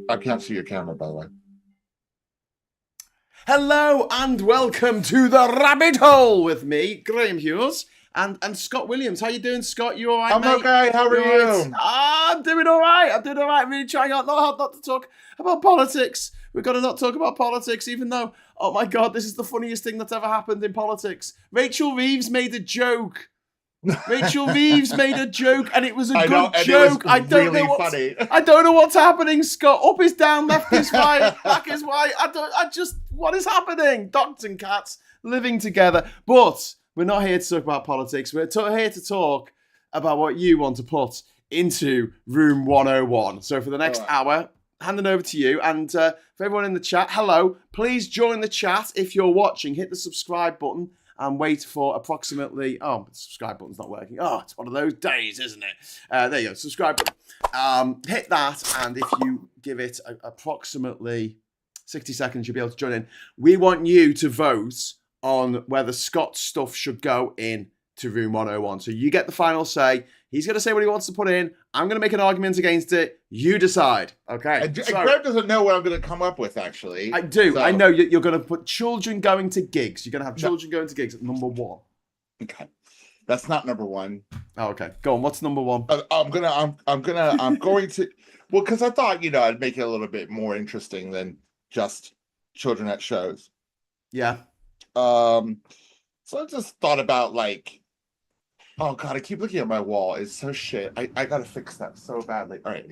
I can't see your camera, by the way. Hello and welcome to the rabbit hole with me, Graham Hughes, and Scott Williams. How you doing, Scott? You all right, I'm mate? okay. How are All you? right? I'm doing all right. I'm really trying not to talk about politics. We've got to not talk about politics, even though, oh my God, this is the funniest thing that's ever happened in politics. Rachel Reeves made a joke. Rachel Reeves made a joke, and it was a good joke. I don't know what's funny. I don't know what's happening, Scott. Up is down, left is right, back is right. What is happening? Dogs and cats living together. But we're not here to talk about politics. We're here to talk about what you want to put into room 101. So for the next hour, handing over to you. And for everyone in the chat, hello. Please join the chat if you're watching. Hit the subscribe button and wait for approximately... Oh, the subscribe button's not working. Oh, it's one of those days, isn't it? There you go, subscribe button. Hit that, and if you give it approximately 60 seconds, you'll be able to join in. We want you to vote on whether Scott's stuff should go in to room 101. So you get the final say. He's going to say what he wants to put in. I'm going to make an argument against it. You decide. Okay. And Greg doesn't know what I'm going to come up with, actually. I do. So, I know you're going to put children going to gigs. You're going to have children going to gigs at number one. Okay. That's not number one. Oh, okay. Go on. What's number one? I'm going to, well, because I thought, I'd make it a little bit more interesting than just children at shows. Yeah. So I just thought about oh God, I keep looking at my wall. It's so shit. I gotta fix that so badly. All right.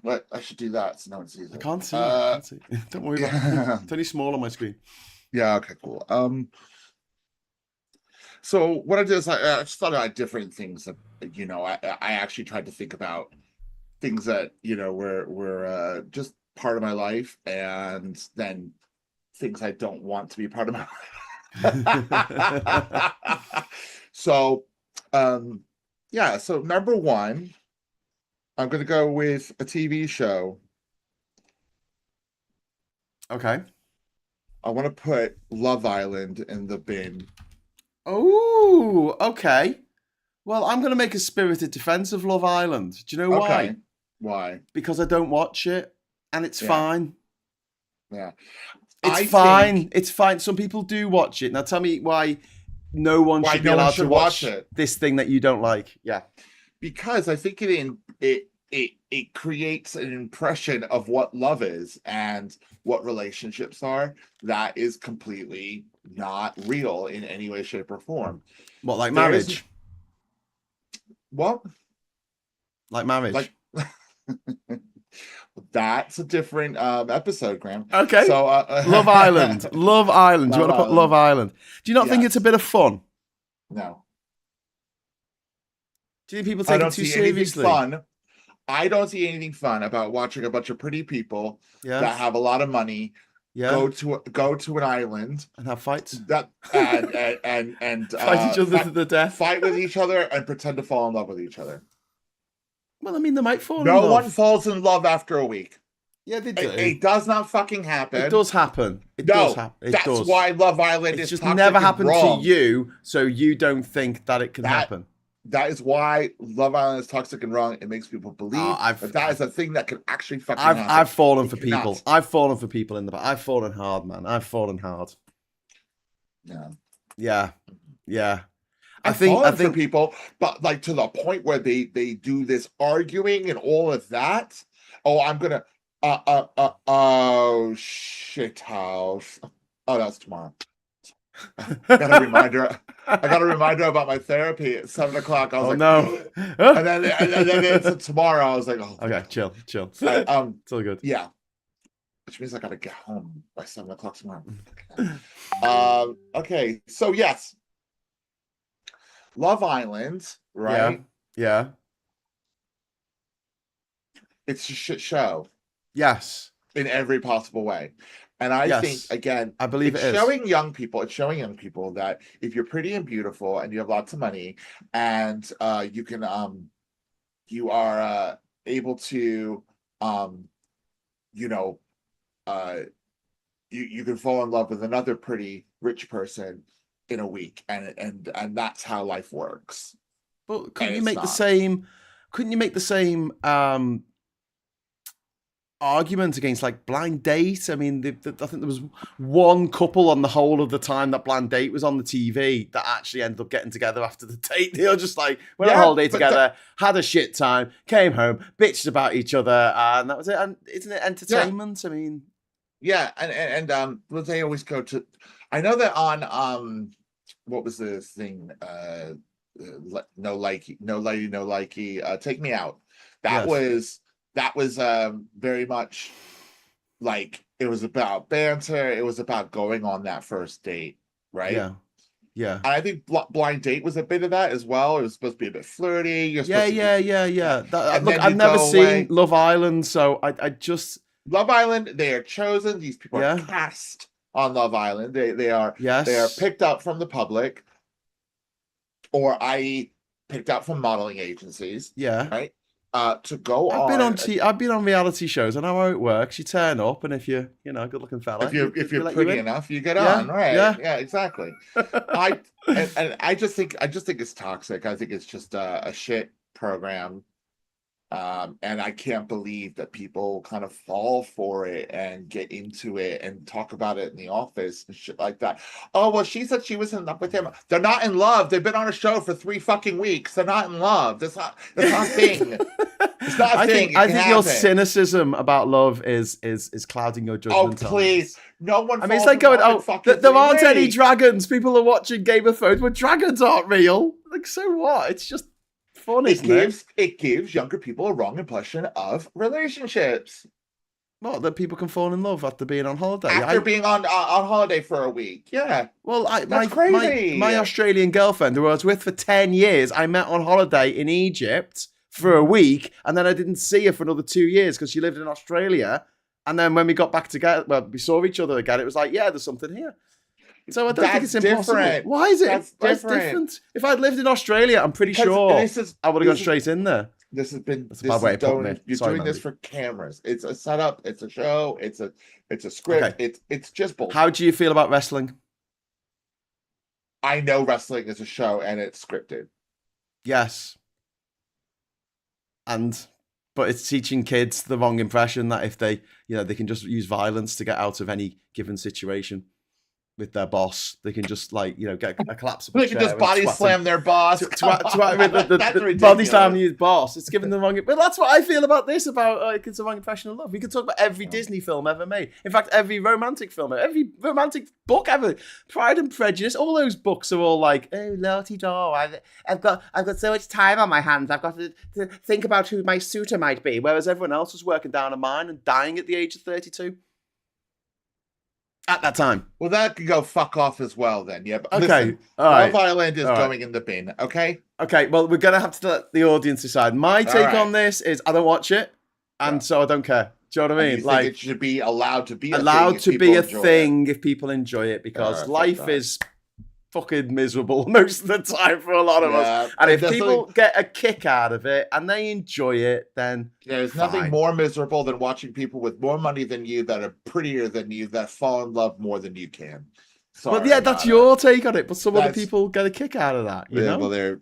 But I should do that so no one sees it. I can't see it. Don't worry about it. It's only small on my screen. Yeah, okay, cool. So what I did is I just thought about different things that, I actually tried to think about things that, were just part of my life, and then things I don't want to be part of my life. So number one, I'm gonna go with a TV show. Okay. I want to put Love Island in the bin. Oh, okay. Well, I'm going to make a spirited defense of Love Island. Do you know why? Okay. Why? Because I don't watch it, and it's fine. Yeah. It's fine. It's fine. Some people do watch it. Now tell me why no one should be allowed to watch this thing that you don't like. Yeah. Because I think it creates an impression of what love is and what relationships are that is completely not real in any way, shape, or form. What, like marriage? What? Like marriage? That's a different episode, Graham. Okay. So Love Island. Love Island. Do you want to put Love Island? Do you not think it's a bit of fun? No. Do you think people take it too seriously? I don't see anything fun about watching a bunch of pretty people that have a lot of money go to an island and have fights. And fight each other to the death. Fight with each other and pretend to fall in love with each other. Well, I mean, they might fall in love. No one falls in love after a week. Yeah, they do. It does not fucking happen. It does happen. That's why Love Island is just toxic never happened to you, so you don't think that it can happen. That is why Love Island is toxic and wrong. It makes people believe that is a thing that can actually fucking happen. I've fallen for people. I've fallen for people in the back. I've fallen hard, man. I've fallen hard. Yeah. I think for people, but to the point where they do this arguing and all of that. Oh, I'm gonna oh shit house. Oh, that's tomorrow. I got a reminder about my therapy at 7:00. I was no. and then it's tomorrow. I was like, oh, okay, chill. It's all good. Yeah. Which means I gotta get home by 7:00 tomorrow. Okay, so yes. Love Island, right? Yeah. It's a shit show. Yes. In every possible way. And I think, again, I believe it's showing young people that if you're pretty and beautiful and you have lots of money and you can you are able to you can fall in love with another pretty rich person in a week, and that's how life works. But couldn't you make the same argument against like Blind Date. I mean, I think there was one couple on the whole of the time that Blind Date was on the TV that actually ended up getting together after the date. They were just like went on Yeah, holiday but together, had a shit time, came home, bitched about each other, and that was it. And isn't it entertainment? I mean, yeah, well, they always go to. I know that on what was the thing? No likey, no lady, no likey. Take Me Out. That yes, was very much like it was about banter. It was about going on that first date, right? yeah, yeah. And I think Blind Date was a bit of that as well. It was supposed to be a bit flirty. You're Yeah, supposed to be, yeah. and Look, then I've you never go seen away. Love Island, so I just Love Island, they are chosen. These people are yeah, cast on Love Island. They are yes, picked up from the public, or i.e., picked up from modeling agencies, yeah. right? To go on. I've been on reality shows. I know how it works. You turn up, and if you're a good looking fella, If they you're let you pretty in. enough, you get on, Yeah, right? yeah. Yeah, exactly. I and I just think it's toxic. I think it's just a shit program. And I can't believe that people kind of fall for it and get into it and talk about it in the office and shit like that. Oh, well, she said she was in love with him. They're not in love. They've been on a show for 3 fucking weeks. They're not in love. That's not a thing. It's not a thing. It I can think your happen. cynicism about love is clouding your Oh, judgment on it. please. No one I mean, it's falls like in going, love in oh, fucking there three aren't any weeks. dragons. People are watching Game of Thrones, but dragons aren't real. Like, so what? It's just fun, isn't it? It gives younger people a wrong impression of relationships What, that people can fall in love after being on holiday? after being on holiday for a week. Yeah, Well, that's crazy. my Australian girlfriend, who I was with for 10 years, I met on holiday in Egypt for a week, and then I didn't see her for another 2 years because she lived in Australia. And then when we got back together, well, we saw each other again. It was like, yeah, there's something here. So I don't think That's it's impossible. different. Why is it? That's Why is it different. different? If I'd lived in Australia, I'm pretty Because sure this I would have gone is straight in there. this has been That's a this bad way is of putting it. you're Sorry, doing this Mandy. for cameras. It's a setup. It's a show. It's a script. Okay. It's just bullshit. How do you feel about wrestling? I know wrestling is a show and it's scripted. Yes. But it's teaching kids the wrong impression that if they can just use violence to get out of any given situation with their boss. They can just get a collapsible They chair. can just body slam their boss. With the That's body ridiculous. slam his boss. It's giving the wrong. But that's what I feel about this. About it's the wrong impression of love. We could talk about every Disney film ever made. In fact, every romantic film, every romantic book ever. Pride and Prejudice. All those books are all like, oh, Lottie Daw, I've got so much time on my hands. I've got to think about who my suitor might be. Whereas everyone else was working down a mine and dying at the age of 32. At that time. Well, that could go fuck off as well then. Yeah. But Okay. listen, All right. Love Island is All right. going in the bin. Okay. Okay. Well, we're gonna have to let the audience decide. My take right. on this is I don't watch it, and so I don't care. Do you know what I And mean? you think it should be allowed to be allowed to be a thing it. if people enjoy it, because fuck life that. is fucking miserable most of the time for a lot of us. And if people get a kick out of it and they enjoy it, then there's fine. nothing more miserable than watching people with more money than you, that are prettier than you, that fall in love more than you can. Sorry, well, yeah, that's your take on it, but some other people get a kick out of that. You know? Well, they're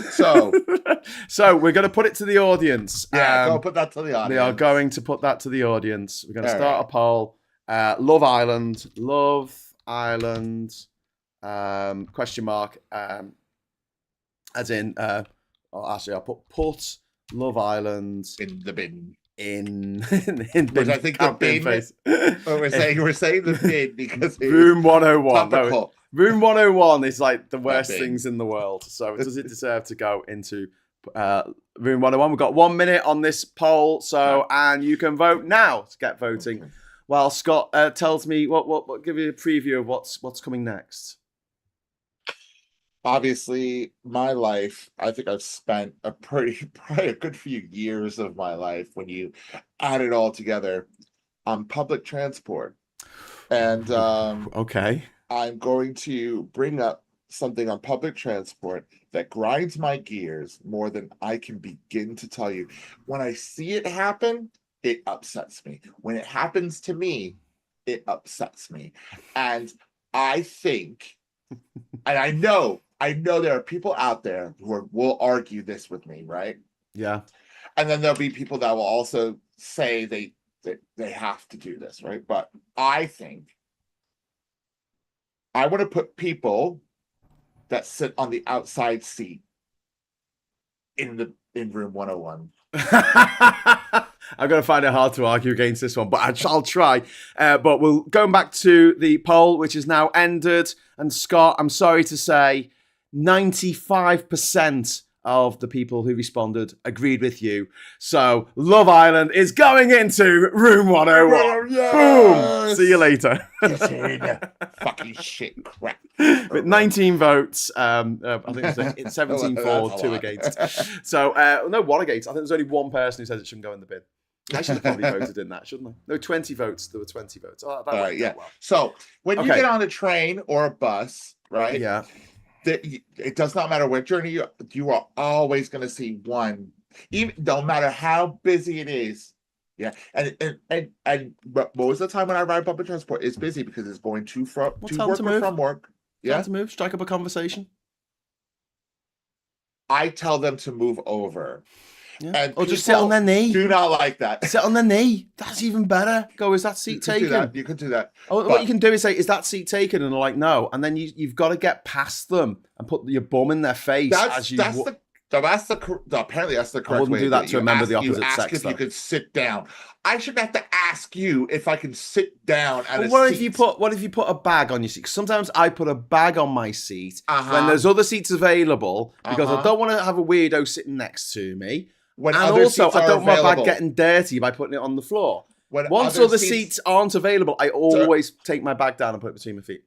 so. So we're going to put it to the audience. Yeah, go put that to the audience. We are going to put that to the audience. We're going to start a poll. Love Island. Question mark. As in, actually, I'll put Love Island in the bin. In Which I think the bin. We're saying the bin because Room 101. No, Room 101 is like the worst things in the world. So does it deserve to go into Room 101? We've got 1 minute on this poll, and you can vote now to get voting. Okay. While Scott tells me what give you a preview of what's coming next. Obviously, my life, I think I've spent probably a good few years of my life, when you add it all together, on public transport. And okay, I'm going to bring up something on public transport that grinds my gears more than I can begin to tell you. When I see it happen, it upsets me. When it happens to me, it upsets me. And I think, and I know there are people out there who will argue this with me, right? Yeah. And then there'll be people that will also say they have to do this, right? But I think I want to put people that sit on the outside seat in room 101. I'm going to find it hard to argue against this one, but I'll try. But we'll going back to the poll, which is now ended. And Scott, I'm sorry to say, 95% of the people who responded agreed with you. So Love Island is going into room 101. Yes! Boom! See you later. Fucking shit crap. With 19 votes, I think it's 17 for, 2 against. So, no, 1 against. I think there's only one person who says it shouldn't go in the bin. I should have probably voted in that, shouldn't I? No, 20 votes. There were 20 votes. Oh, that worked out well. So, when you get on a train or a bus, right? Yeah. It does not matter what journey you are always going to see one, even no matter how busy it is. Yeah, and most of the time when I ride public transport, it's busy because it's going to work or from work. Yeah, time to move. Strike up a conversation. I tell them to move over. Yeah. Or just sit on their knee. Do not like that. Sit on their knee. That's even better. Go, is that seat taken? You could do that. What you can do is say, is that seat taken? And they're like, no. And then you've got to get past them and put your bum in their face. Apparently that's the correct way. I wouldn't do that to a member of the opposite sex. If you could sit down. I should have to ask you if I can sit down at what if you put a bag on your seat? 'Cause sometimes I put a bag on my seat when there's other seats available because I don't want to have a weirdo sitting next to me. And also, I don't want my bag getting dirty by putting it on the floor. Once other seats aren't available, I always take my bag down and put it between my feet.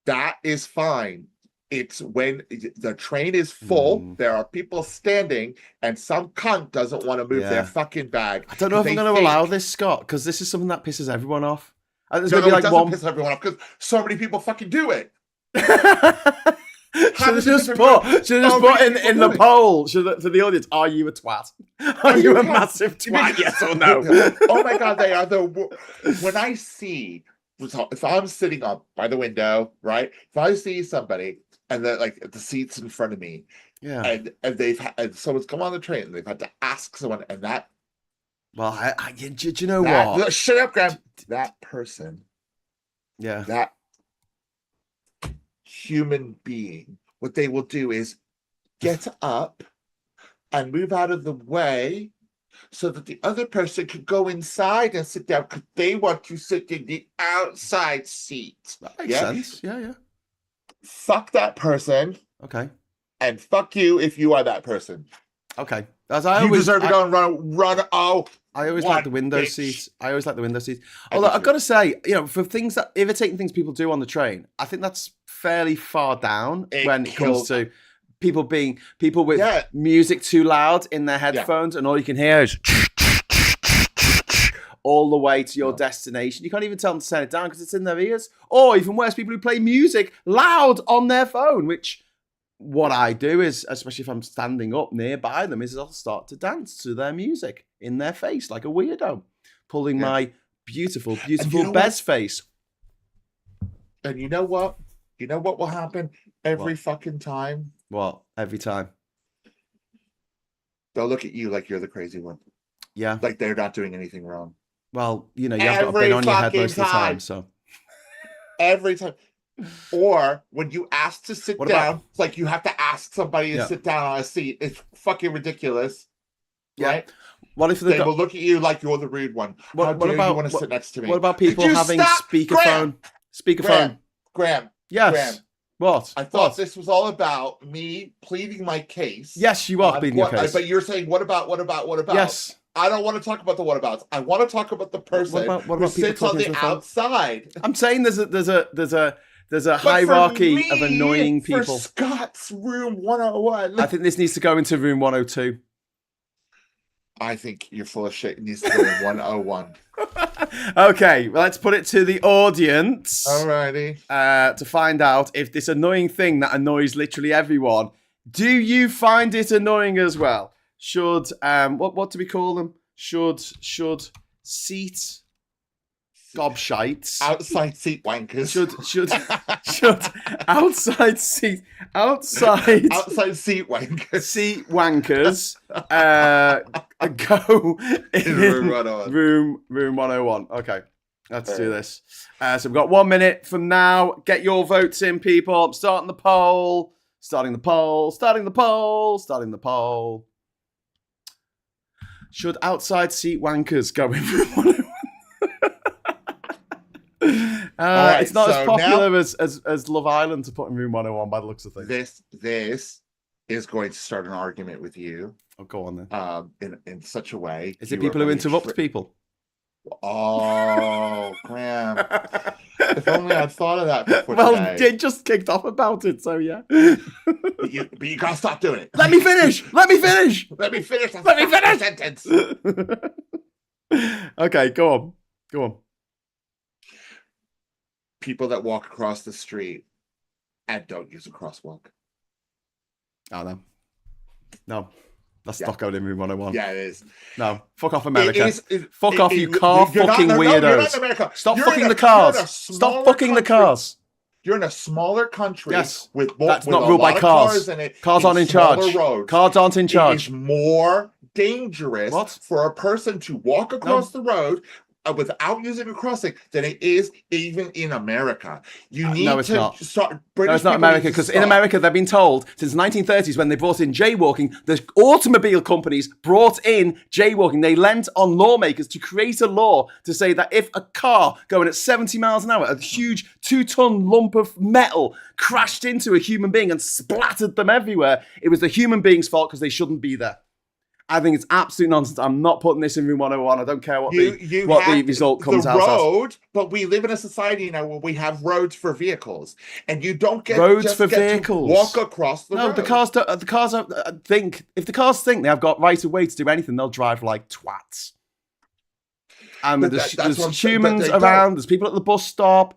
That is fine. It's when the train is full, there are people standing, and some cunt doesn't want to move their fucking bag. I don't know if I'm going to allow this, Scott, because this is something that pisses everyone off. It doesn't piss everyone off because so many people fucking do it. Should have just put in the poll for the audience, are you a twat? Are you a massive twat? Yes or no? Oh my God, they are when I see, if I'm sitting up by the window, right? If I see somebody and they're like the seats in front of me, and someone's come on the train and they've had to ask someone, and that. Well, do you know what? Shut up, Graham. That person. Yeah. That human being, what they will do is get up and move out of the way so that the other person can go inside and sit down because they want to sit in the outside seat. That makes sense. Yeah. Fuck that person. Okay. And fuck you if you are that person. Okay. You deserve to go and run. Oh, I always like the window seat. Although I've got to say, for things that irritating things people do on the train, I think that's fairly far down when it comes to people with music too loud in their headphones, and all you can hear is all the way to your destination. You can't even tell them to turn it down because it's in their ears. Or even worse, people who play music loud on their phone, which what I do is, especially if I'm standing up nearby them, is I'll start to dance to their music in their face like a weirdo, pulling my beautiful Bez face. And you know what? You know what will happen every fucking time? What? Every time? They'll look at you like you're the crazy one. Yeah. Like they're not doing anything wrong. Well, you have got a bin on your head most of the time, so. Every time. Or when you ask to sit down, it's like you have to ask somebody to sit down on a seat. It's fucking ridiculous. Yeah. Right? What if they will look at you like you're the rude one? What about you want to sit next to me? What about people having speakerphone? Graham. Yes. Graham. What? I thought this was all about me pleading my case. Yes, you are pleading your case. But you're saying, what about? Yes. I don't want to talk about the whatabouts. I want to talk about the person who sits on the outside. I'm saying there's a hierarchy of annoying people. For Scott's room 101. I think this needs to go into room 102. I think you're full of shit. It needs to go in 101. Okay, well, let's put it to the audience. Alrighty. To find out if this annoying thing that annoys literally everyone, do you find it annoying as well? Should what do we call them? Should seat gobshites, outside seat wankers. Should outside seat wankers seat wankers go in room 101? Okay, let's do this. So we've got 1 minute from now. Get your votes in, people. I'm starting the poll. Should outside seat wankers go in room 101? Right, it's not as popular now, as Love Island to put in room 101 by the looks of things. This is going to start an argument with you. Oh, go on then. In such a way. Is it people who interrupt people? Oh, Graham. If only I'd thought of that before today. It just kicked off about it, so yeah. But you can't stop doing it. Let me finish. Let me finish the sentence. Okay, go on. People that walk across the street and don't use a crosswalk. Oh, no. That's not going in room 101. Yeah, it is. No. Fuck off, America. Fuck off, you car fucking weirdos. You're not in America. Stop fucking the cars. Stop fucking the cars. You're in a smaller country. Yes. That's not ruled by cars. Cars aren't in charge. Cars aren't in charge. It's more dangerous for a person to walk across the road without using a crossing than it is even in America. You need to start. No, it's not America, because in America they've been told since the 1930s, when they brought in jaywalking, the automobile companies brought in jaywalking. They lent on lawmakers to create a law to say that if a car going at 70 miles an hour, a huge 2-ton lump of metal crashed into a human being and splattered them everywhere, it was the human being's fault because they shouldn't be there. I think it's absolute nonsense. I'm not putting this in room 101. I don't care what the result comes out as. But we live in a society now where we have roads for vehicles, and you don't get roads for vehicles. Walk across the road. No, the cars don't. The cars think if the cars think they have got right of way to do anything, they'll drive like twats. And there's humans around. There's people at the bus stop.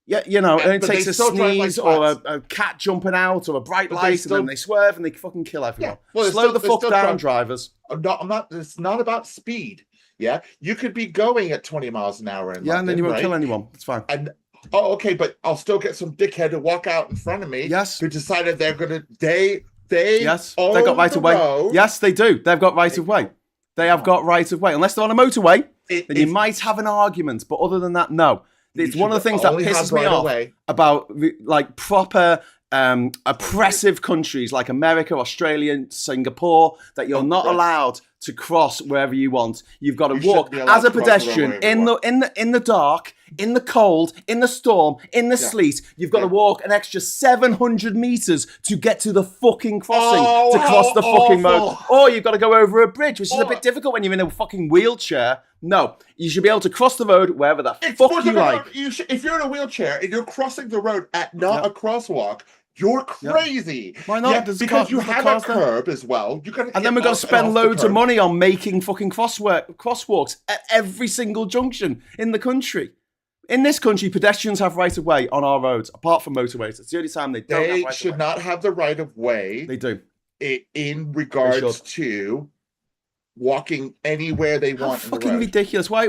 Yeah, it only takes a sneeze or a cat jumping out or a bright light, and then they swerve and they fucking kill everyone. Yeah. Well, slow the fuck down, drivers. It's not about speed. Yeah, you could be going at 20 miles an hour in London, and then you won't kill anyone. It's fine. And okay, but I'll still get some dickhead to walk out in front of me. Yes, who decided they're gonna they yes they got right of way. Yes, they do. They've got right of way. They have got right of way. Unless they're on a motorway, then you might have an argument. But other than that, no. It's one of the things that pisses me off about like proper oppressive countries like America, Australia, Singapore, that you're not allowed to cross wherever you want. You've got to walk as a pedestrian in the dark, in the cold, in the storm, in the sleet. You've got to walk an extra 700 meters to get to the fucking crossing to cross the fucking road. Or you've got to go over a bridge, which is a bit difficult when you're in a fucking wheelchair. No, you should be able to cross the road wherever the fuck you like. If you're in a wheelchair and you're crossing the road at not a crosswalk, you're crazy. Why not? Yeah, because you have a curb as well. And then we've got to spend loads of money on making fucking crosswalks at every single junction in the country. In this country, pedestrians have right of way on our roads, apart from motorways. It's the only time they don't have right of way. They should not have the right of way. They do. In regards to walking anywhere they want. Fucking ridiculous. Why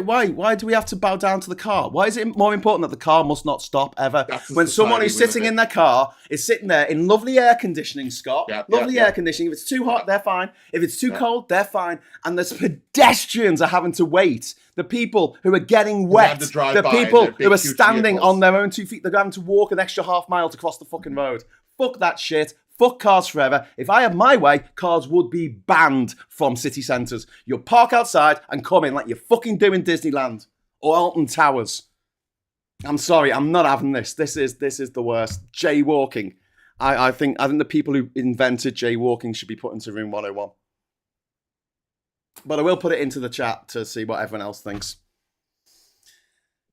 do we have to bow down to the car? Why is it more important that the car must not stop ever? When someone who's sitting in their car is sitting there in lovely air conditioning, Scott. Lovely air conditioning. If it's too hot, they're fine. If it's too cold, they're fine. And the pedestrians are having to wait. The people who are getting wet. The people who are standing on their own 2 feet. They're having to walk an extra half mile to cross the fucking road. Fuck that shit. Fuck cars forever. If I had my way, cars would be banned from city centres. You'll park outside and come in like you fucking do in Disneyland or Alton Towers. I'm sorry, I'm not having this. This is the worst. Jaywalking. I think the people who invented jaywalking should be put into room 101. But I will put it into the chat to see what everyone else thinks.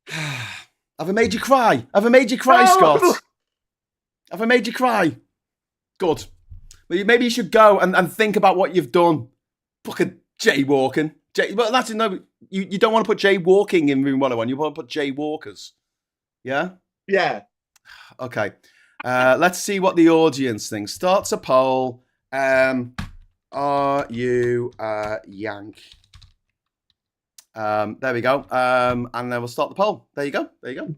Have I made you cry? Have I made you cry, Scott? Have I made you cry? Good. Well, maybe you should go and think about what you've done. Fucking jaywalking. Well, that's no. You don't want to put jaywalking in room 101. You want to put jaywalkers. Yeah? Yeah. Okay. Let's see what the audience thinks. Starts a poll. Are you a Yank? There we go. And then we'll start the poll. There you go. There you go.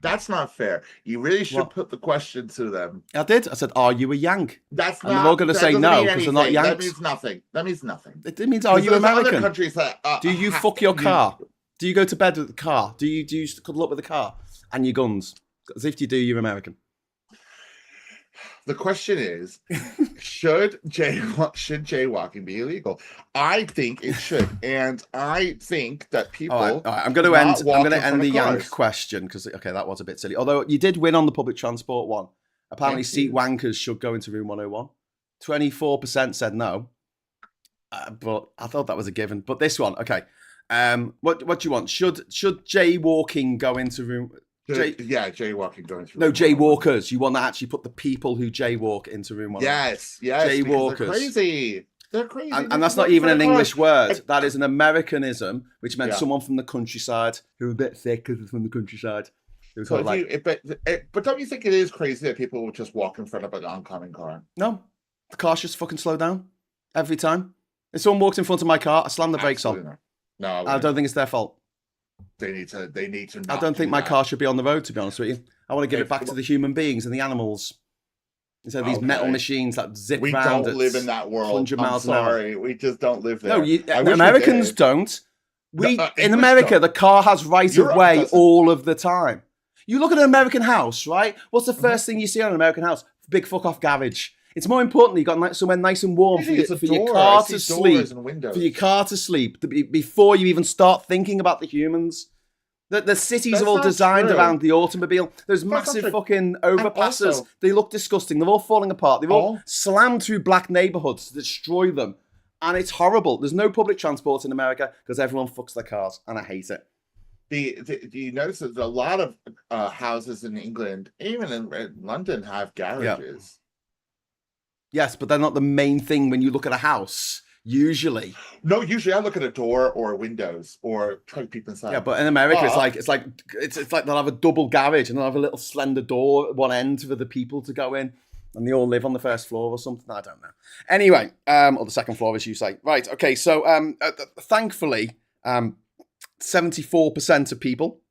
That's not fair. You really should What? put the question to them. I did. I said, "Are you a Yank?" That's And not. they're all going to that say doesn't no mean because they're not anything. That Yanks. means nothing. That means nothing. It means, are you There's other American? countries that, Do you fuck your car? Do you go to bed with the car? Do you cuddle up with the car and your guns? As if you do, you're American. The question is, should jaywalking be illegal? I think it should, and I think that people. All right. I'm going to end the Yank question because that was a bit silly. Although you did win on the public transport one. Apparently, seat wankers should go into room 101. 24% said no, but I thought that was a given. But this one, okay. What do you want? Should jaywalking go into room? Jaywalking going through. No, jaywalkers. You want to actually put the people who jaywalk into room 101. Yes, jaywalkers. They're crazy. They're crazy. And that's not even an English word. That is an Americanism, which meant someone from the countryside who are a bit thick because it's from the countryside. So but don't you think it is crazy that people will just walk in front of an oncoming car? No, the car should fucking slow down every time. If someone walks in front of my car, I slam the brakes on. No, I don't think it's their fault. They need to. I don't think my car should be on the road. To be honest with you, I want to give it back to the human beings and the animals. Instead of these metal machines that zip we round. We don't live in that world. 100 miles I'm sorry, we just don't live there. No, Americans don't. In America, the car has right of way all of the time. You look at an American house, right? What's the first thing you see on an American house? Big fuck off garage. It's more important you got somewhere nice and warm for your car to sleep. For your car to sleep before you even start thinking about the humans. The cities are all designed around the automobile. There's massive fucking overpasses. They look disgusting. They're all falling apart. They've all slammed through black neighborhoods to destroy them. And it's horrible. There's no public transport in America because everyone fucks their cars. And I hate it. Do you notice that a lot of houses in England, even in London, have garages? Yes, but they're not the main thing when you look at a house. Usually, no. Usually, I look at a door or windows or try to peep inside. Yeah, but in America, it's like they'll have a double garage and they'll have a little slender door at one end for the people to go in, and they all live on the first floor or something. I don't know. Anyway, or the second floor, as you say. Right. Okay. So, thankfully, 74% of people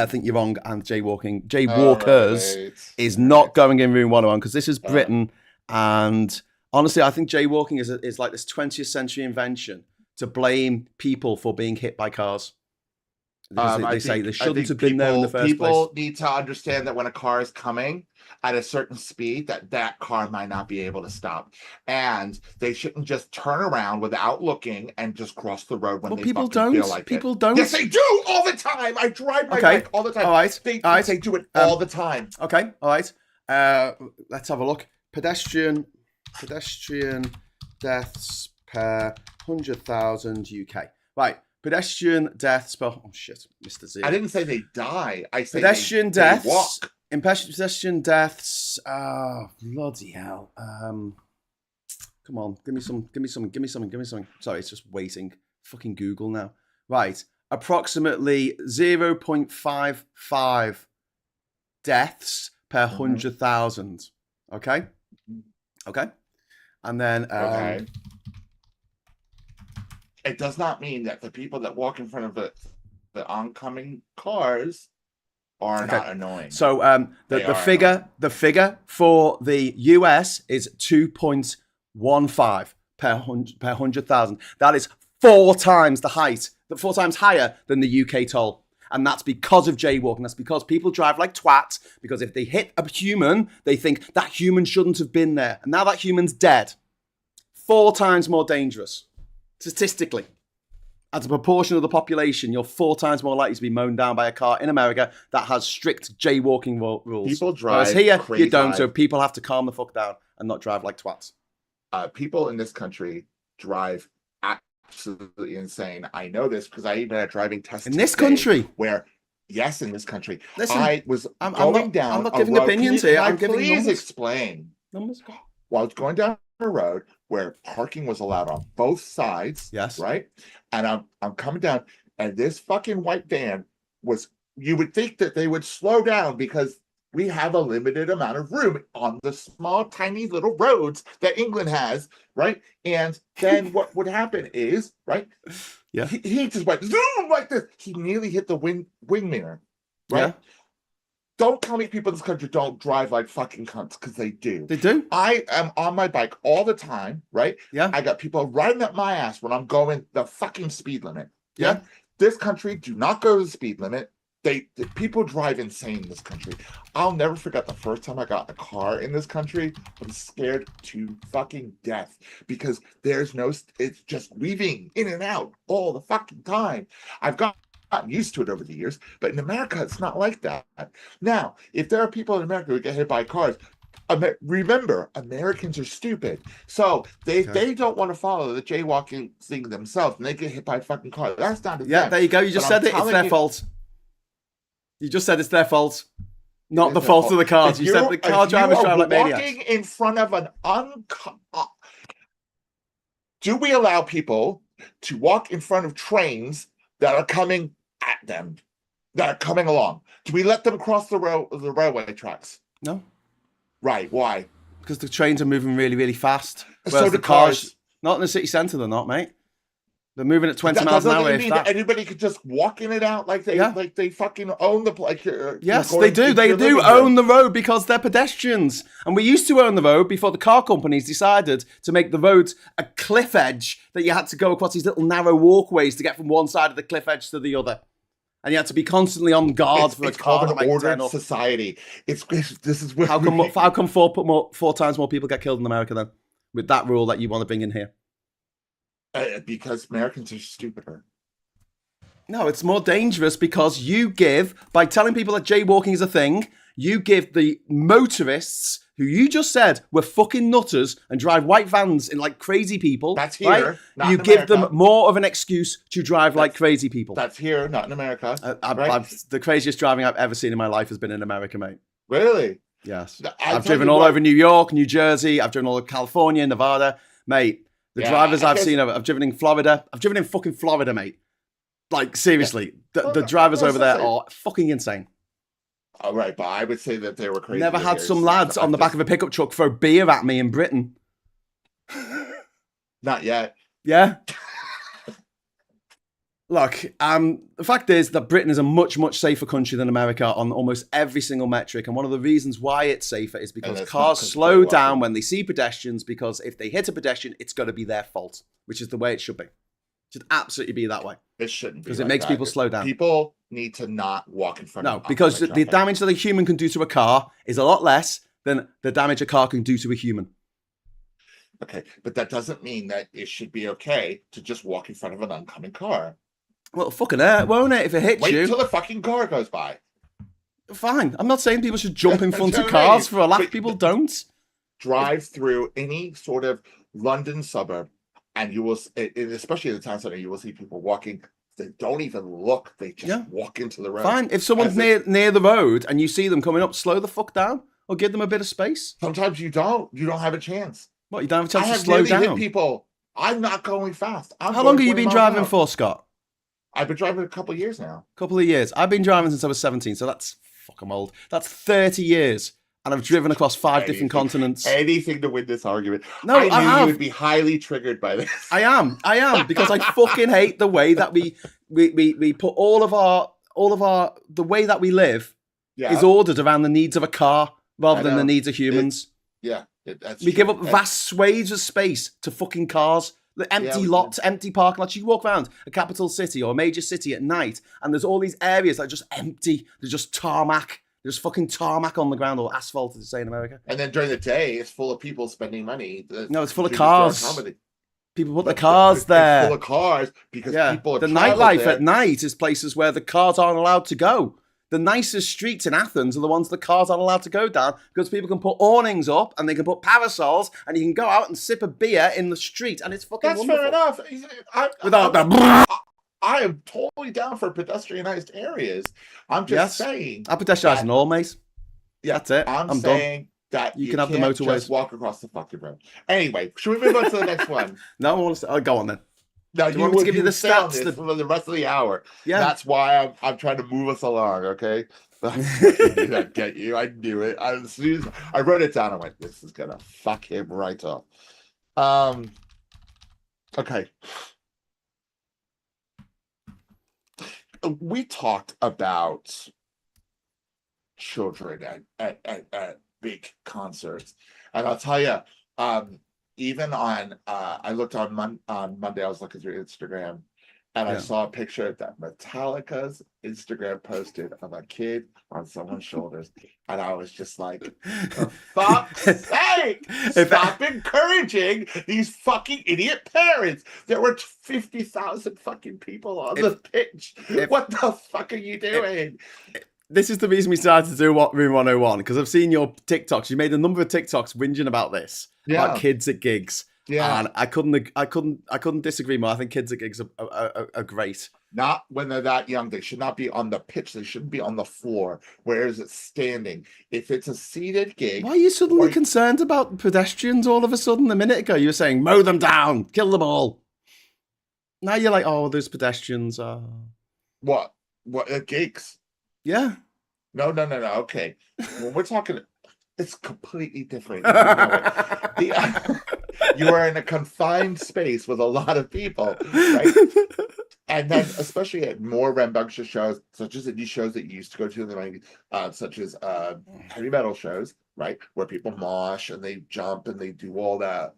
think you're wrong, and jaywalkers is not going in room 101 because this is Britain, and honestly, I think jaywalking is like this 20th century invention to blame people for being hit by cars. They say they shouldn't have been there in the first place. People need to understand that when a car is coming at a certain speed, that car might not be able to stop. And they shouldn't just turn around without looking and just cross the road when they feel like People don't. Yes, they do all the time. I drive my bike all the time. All right. They do it all the time. Okay. All right. Let's have a look. Pedestrian deaths per 100,000 UK. Right. Pedestrian deaths per... Oh, shit. Mr. Z. I didn't say they die. I said pedestrian deaths. They walk. In pedestrian deaths... Oh, bloody hell. Come on. Give me something. Sorry, it's just waiting. Fucking Google now. Right. Approximately 0.55 deaths per 100,000. Okay? Okay. And then... okay. It does not mean that the people that walk in front of the oncoming cars are not annoying. So the figure for the US is 2.15 per 100,000. That is 4 times higher than the UK toll. And that's because of jaywalking. That's because people drive like twats. Because if they hit a human, they think that human shouldn't have been there. And now that human's dead. 4 times more dangerous. Statistically, as a proportion of the population, you're 4 times more likely to be mown down by a car in America that has strict jaywalking rules. People drive Whereas here, crazy. you don't, so people have to calm the fuck down and not drive like twats. People in this country drive absolutely insane. I know this because I even had a driving test in this country. Yes, in this country. Listen, I was going down. I'm not giving opinions here. I'm giving numbers. Please explain. Numbers. Well, I was going down a road where parking was allowed on both sides. Yes. Right. And I'm coming down, and this fucking white van was. You would think that they would slow down because we have a limited amount of room on the small, tiny little roads that England has, right? And then what would happen is, right? Yeah. He just went zoom like this. He nearly hit the wing mirror, right? Yeah. Don't tell me people in this country don't drive like fucking cunts, because they do. They do. I am on my bike all the time, right? Yeah. I got people riding up my ass when I'm going the fucking speed limit. Yeah. This country do not go to the speed limit. People drive insane in this country. I'll never forget the first time I got in a car in this country. I was scared to fucking death because it's just weaving in and out all the fucking time. I've gotten used to it over the years, but in America, it's not like that. Now, if there are people in America who get hit by cars, remember, Americans are stupid. So they don't want to follow the jaywalking thing themselves, and they get hit by a fucking car. That's not there you go. You just said it. It's their fault. You just said it's their fault, not the fault of the cars. You said the car drivers drive like maniacs. Walking in front of an do we allow people to walk in front of trains that are coming at them, that are coming along? Do we let them cross the railway tracks? No. Right. Why? Because the trains are moving really, really fast. So the cars, not in the city centre, they're not, mate. They're moving at 20 miles an hour. Mean that anybody could just walk in and out like they fucking own the place. Yes, they do. They do own the road because they're pedestrians. And we used to own the road before the car companies decided to make the roads a cliff edge that you had to go across these little narrow walkways to get from one side of the cliff edge to the other. And you had to be constantly on guard for a car. It's called an ordered society. This is where how come four times more people get killed in America then with that rule that you want to bring in here? Because Americans are stupider. No, it's more dangerous because by telling people that jaywalking is a thing, you give the motorists who you just said were fucking nutters and drive white vans in like crazy people. That's here. Right? Not you in give America. them more of an excuse to drive like crazy people. That's here, not in America. The craziest driving I've ever seen in my life has been in America, mate. Really? Yes. I've driven all over New York, New Jersey. I've driven all over California, Nevada, mate. The drivers I've seen, I've driven in Florida. I've driven in fucking Florida, mate. Like, seriously, the drivers over there are fucking insane. All right, but I would say that they were crazy. Never had some lads on the back of a pickup truck throw beer at me in Britain. Not yet. Yeah. Look, the fact is that Britain is a much, much safer country than America on almost every single metric. And one of the reasons why it's safer is because cars slow down when they see pedestrians, because if they hit a pedestrian, it's got to be their fault, which is the way it should be. It should absolutely be that way. It shouldn't be. Because it makes people slow down. People need to not walk in front of because the damage that a human can do to a car is a lot less than the damage a car can do to a human. Okay, but that doesn't mean that it should be okay to just walk in front of an oncoming car. Well, fucking hurt, won't it, if it hits you? Wait till the fucking car goes by. Fine. I'm not saying people should jump in front of cars for a laugh. People don't. Drive through any sort of London suburb, and you will, especially in the town center, you will see people walking. They don't even look. They just walk into the road. Fine. If someone's near the road and you see them coming up, slow the fuck down or give them a bit of space. Sometimes you don't. You don't have a chance. What, you don't have a chance to slow down? Hit people. I'm not going fast. How long have you been driving for, Scott? I've been driving a couple of years now. Couple of years. I've been driving since I was 17, so that's fucking old. That's 30 years. And I've driven across 5 different continents. Anything to win this argument. No, I have. You would be highly triggered by this. I am, because I fucking hate the way that we put all of our the way that we live is ordered around the needs of a car rather than the needs of humans. We give up vast swathes of space to fucking cars. The empty lots, empty parking lots. You walk around a capital city or a major city at night, and there's all these areas that are just empty. There's just tarmac. There's fucking tarmac on the ground, or asphalt, as they say in America. And then during the day, it's full of people spending money. No, it's full of cars. People put their cars there. It's full of cars because people are the nightlife at night is places where the cars aren't allowed to go. The nicest streets in Athens are the ones the cars aren't allowed to go down because people can put awnings up and they can put parasols and you can go out and sip a beer in the street and it's fucking wonderful. That's fair enough. I am totally down for pedestrianized areas. I'm just saying. I pedestrianize in all, mate. Yeah, that's it. I'm saying done. That you can have the motorways. Just walk across the fucking road. Anyway, should we move on to the next one? No, I want to. Go on then. Now Do you you want me to would give you the stay on stats? this for the rest of the hour. Yeah. That's why I'm trying to move us along. Okay. I fucking knew I'd get you. I knew it. As soon as I wrote it down, I went, "This is gonna fuck him right up." Um. Okay. We talked about children at big concerts, and I'll tell you, um, even on I looked on Monday. I was looking through Instagram, and I Yeah. saw a picture that Metallica's Instagram posted of a kid on someone's shoulders, and I was just like, "For fuck's sake, stop encouraging these fucking idiot parents." There were 50,000 fucking people on the pitch. What the fuck are you doing? This is the reason we started to do what Room 101, because I've seen your TikToks. You made a number of TikToks whinging about this, about kids at gigs. Yeah. And I couldn't disagree more. I think kids at gigs are great. Not when they're that young. They should not be on the pitch. They shouldn't be on the floor. Where is it standing? If it's a seated gig. Why are you suddenly concerned about pedestrians all of a sudden? A minute ago, you were saying, mow them down, kill them all. Now you're like, oh, there's pedestrians. What at gigs? Yeah. No. Okay. When we're talking, it's completely different. You know it. You are in a confined space with a lot of people, right? And then, especially at more rambunctious shows, such as indie shows that you used to go to, such as heavy metal shows, right, where people mosh and they jump and they do all that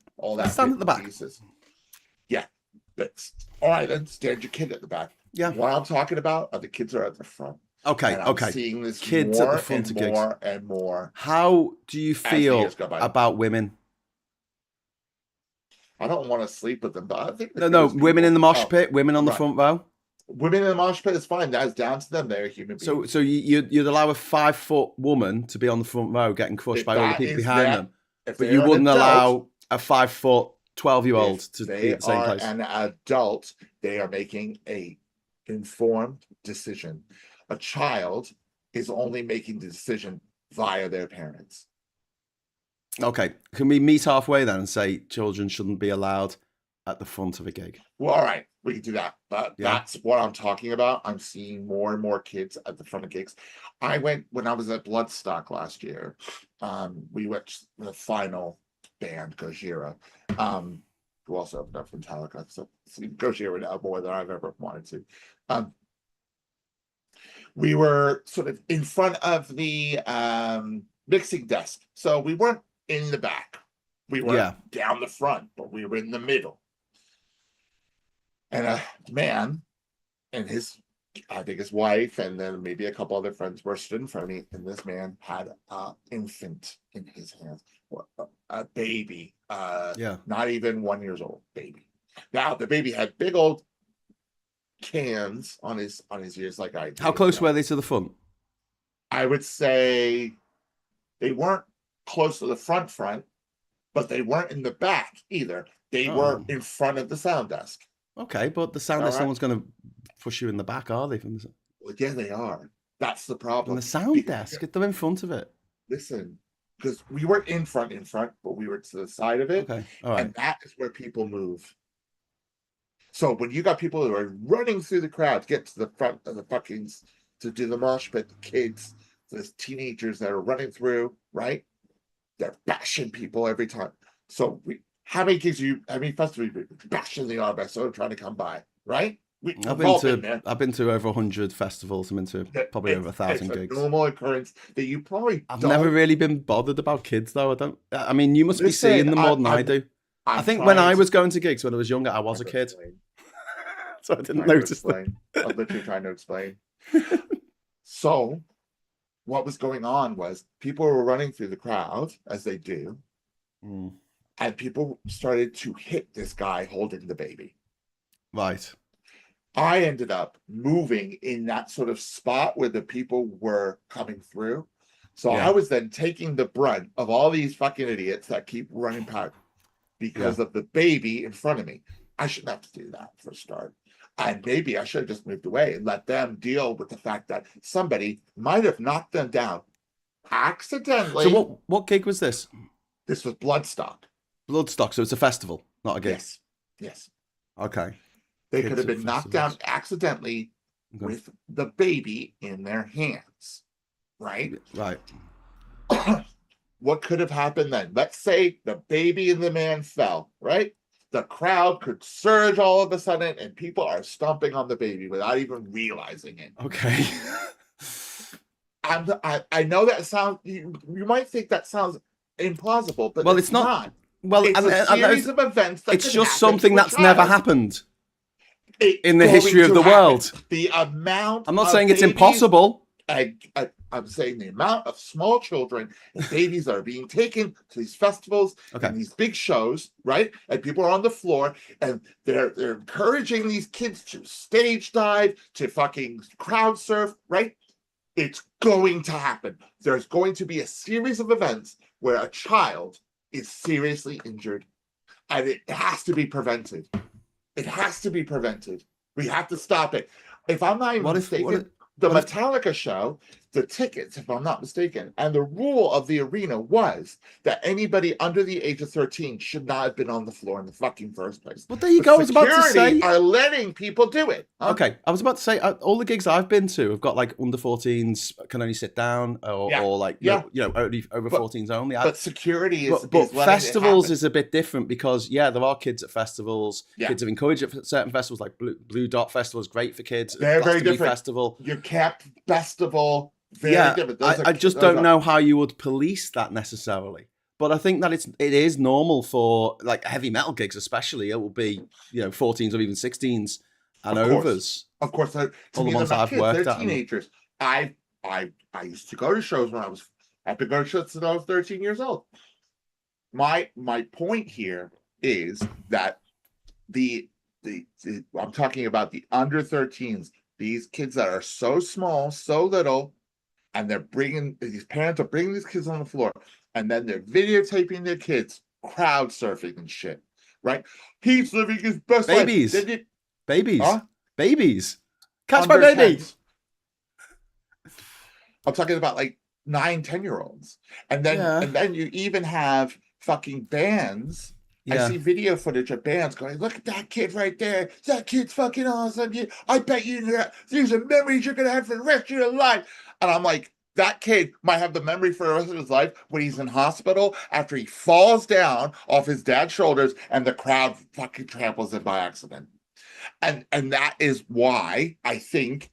stand at the back. Pieces. Yeah, that's all right. Then stand your kid at the back. Yeah. What I'm talking about are the kids are at the front. Okay. And I'm seeing this kids more at the front and of more gigs. and more. How do you feel about women? I don't want to sleep with them, but I think women in the mosh pit, women on the front row. Women in the mosh pit is fine. That's down to them. They're human beings. So you'd allow a 5-foot woman to be on the front row getting crushed by all the people behind them, but you wouldn't allow a 5-foot 12-year-old to be at the same place. An adult, they are making a informed decision. A child is only making the decision via their parents. Okay, can we meet halfway then and say children shouldn't be allowed at the front of a gig? Well, all right, we can do that. But that's what I'm talking about. I'm seeing more and more kids at the front of gigs. I went when I was at Bloodstock last year. We went to the final band, Gojira, who also opened up for Metallica. So Gojira now more than I've ever wanted to. We were sort of in front of the mixing desk. So we weren't in the back. We were down the front, but we were in the middle. And a man and I think his wife, and then maybe a couple other friends were stood in front of me, and this man had an infant in his hands, a baby, not even 1 year old baby. Now the baby had big old cans on his ears, like I did. How close were they to the front? I would say they weren't close to the front, but they weren't in the back either. They were in front of the sound desk. Okay, but the sound desk, someone's going to push you in the back, are they? Well, yeah, they are. That's the problem. From the sound desk, get them in front of it. Listen, because we weren't in front, but we were to the side of it. Okay, all right. And that is where people move. So when you got people who are running through the crowd to get to the front of the fuckings to do the mosh pit, the kids, the teenagers that are running through, right? They're bashing people every time. So how many festivals you bashing the armrest, so trying to come by, right? I've been to over 100 festivals. I've been to probably over 1,000 gigs. It's a normal occurrence that you probably I've never really been bothered about kids though. I mean, you must be seeing them more than I do. I think when I was going to gigs when I was younger, I was a kid. So I didn't notice them. I'm literally trying to explain. So what was going on was people were running through the crowd, as they do, and people started to hit this guy holding the baby. Right. I ended up moving in that sort of spot where the people were coming through. So I was then taking the brunt of all these fucking idiots that keep running past because of the baby in front of me. I shouldn't have to do that for a start. And maybe I should have just moved away and let them deal with the fact that somebody might have knocked them down accidentally. So what gig was this? This was Bloodstock. Bloodstock, so it's a festival, not a gig. Yes. Okay. They Kids could have at been knocked down festivals. accidentally Okay. with the baby in their hands, right? Right. What could have happened then? Let's say the baby and the man fell, right? The crowd could surge all of a sudden, and people are stomping on the baby without even realizing it. Okay. I know that sounds, you might think that sounds implausible, but Well, it's not. Well, It's a series of events that it's could just happen something to a that's never child. happened It's in the going history of to the happen. world. The amount I'm not of saying it's babies, impossible. I'm saying the amount of small children and babies that are being taken to these festivals and these big shows, right? And people are on the floor and they're encouraging these kids to stage dive, to fucking crowd surf, right? It's going to happen. There's going to be a series of events where a child is seriously injured, and it has to be prevented. It has to be prevented. We have to stop it. If I'm not even mistaken, the Metallica show, the tickets, if I'm not mistaken, and the rule of the arena was that anybody under the age of 13 should not have been on the floor in the fucking first place. But there you go. I was about to say, are letting people do it. Huh? Okay, I was about to say all the gigs I've been to have got like under 14s can only sit down, or like only over 14s only. But security is. But festivals is a bit different because there are kids at festivals. Yeah. Kids have encouraged at certain festivals, like Blue Dot Festival is great for kids. They're very different. Festival. Your Cap Festival. Very different. I just don't know how you would police that necessarily. But I think that it is normal for like heavy metal gigs, especially. It will be 14s or even 16s and overs. Of course, all the ones I've worked at. They're teenagers. I used to go to shows when I've been going to shows since I was 13 years old. My point here is that I'm talking about the under 13s. These kids that are so small, so little. And these parents are bringing these kids on the floor, and then they're videotaping their kids crowd surfing and shit, right? He's living his best life. Babies. Huh? Babies. Catch my baby. 10s. I'm talking about like 9-10-year-olds. And then you even have fucking bands. I see video footage of bands going, look at that kid right there. That kid's fucking awesome. I bet you these are memories you're going to have for the rest of your life. And I'm like, that kid might have the memory for the rest of his life when he's in hospital after he falls down off his dad's shoulders and the crowd fucking tramples him by accident. And that is why I think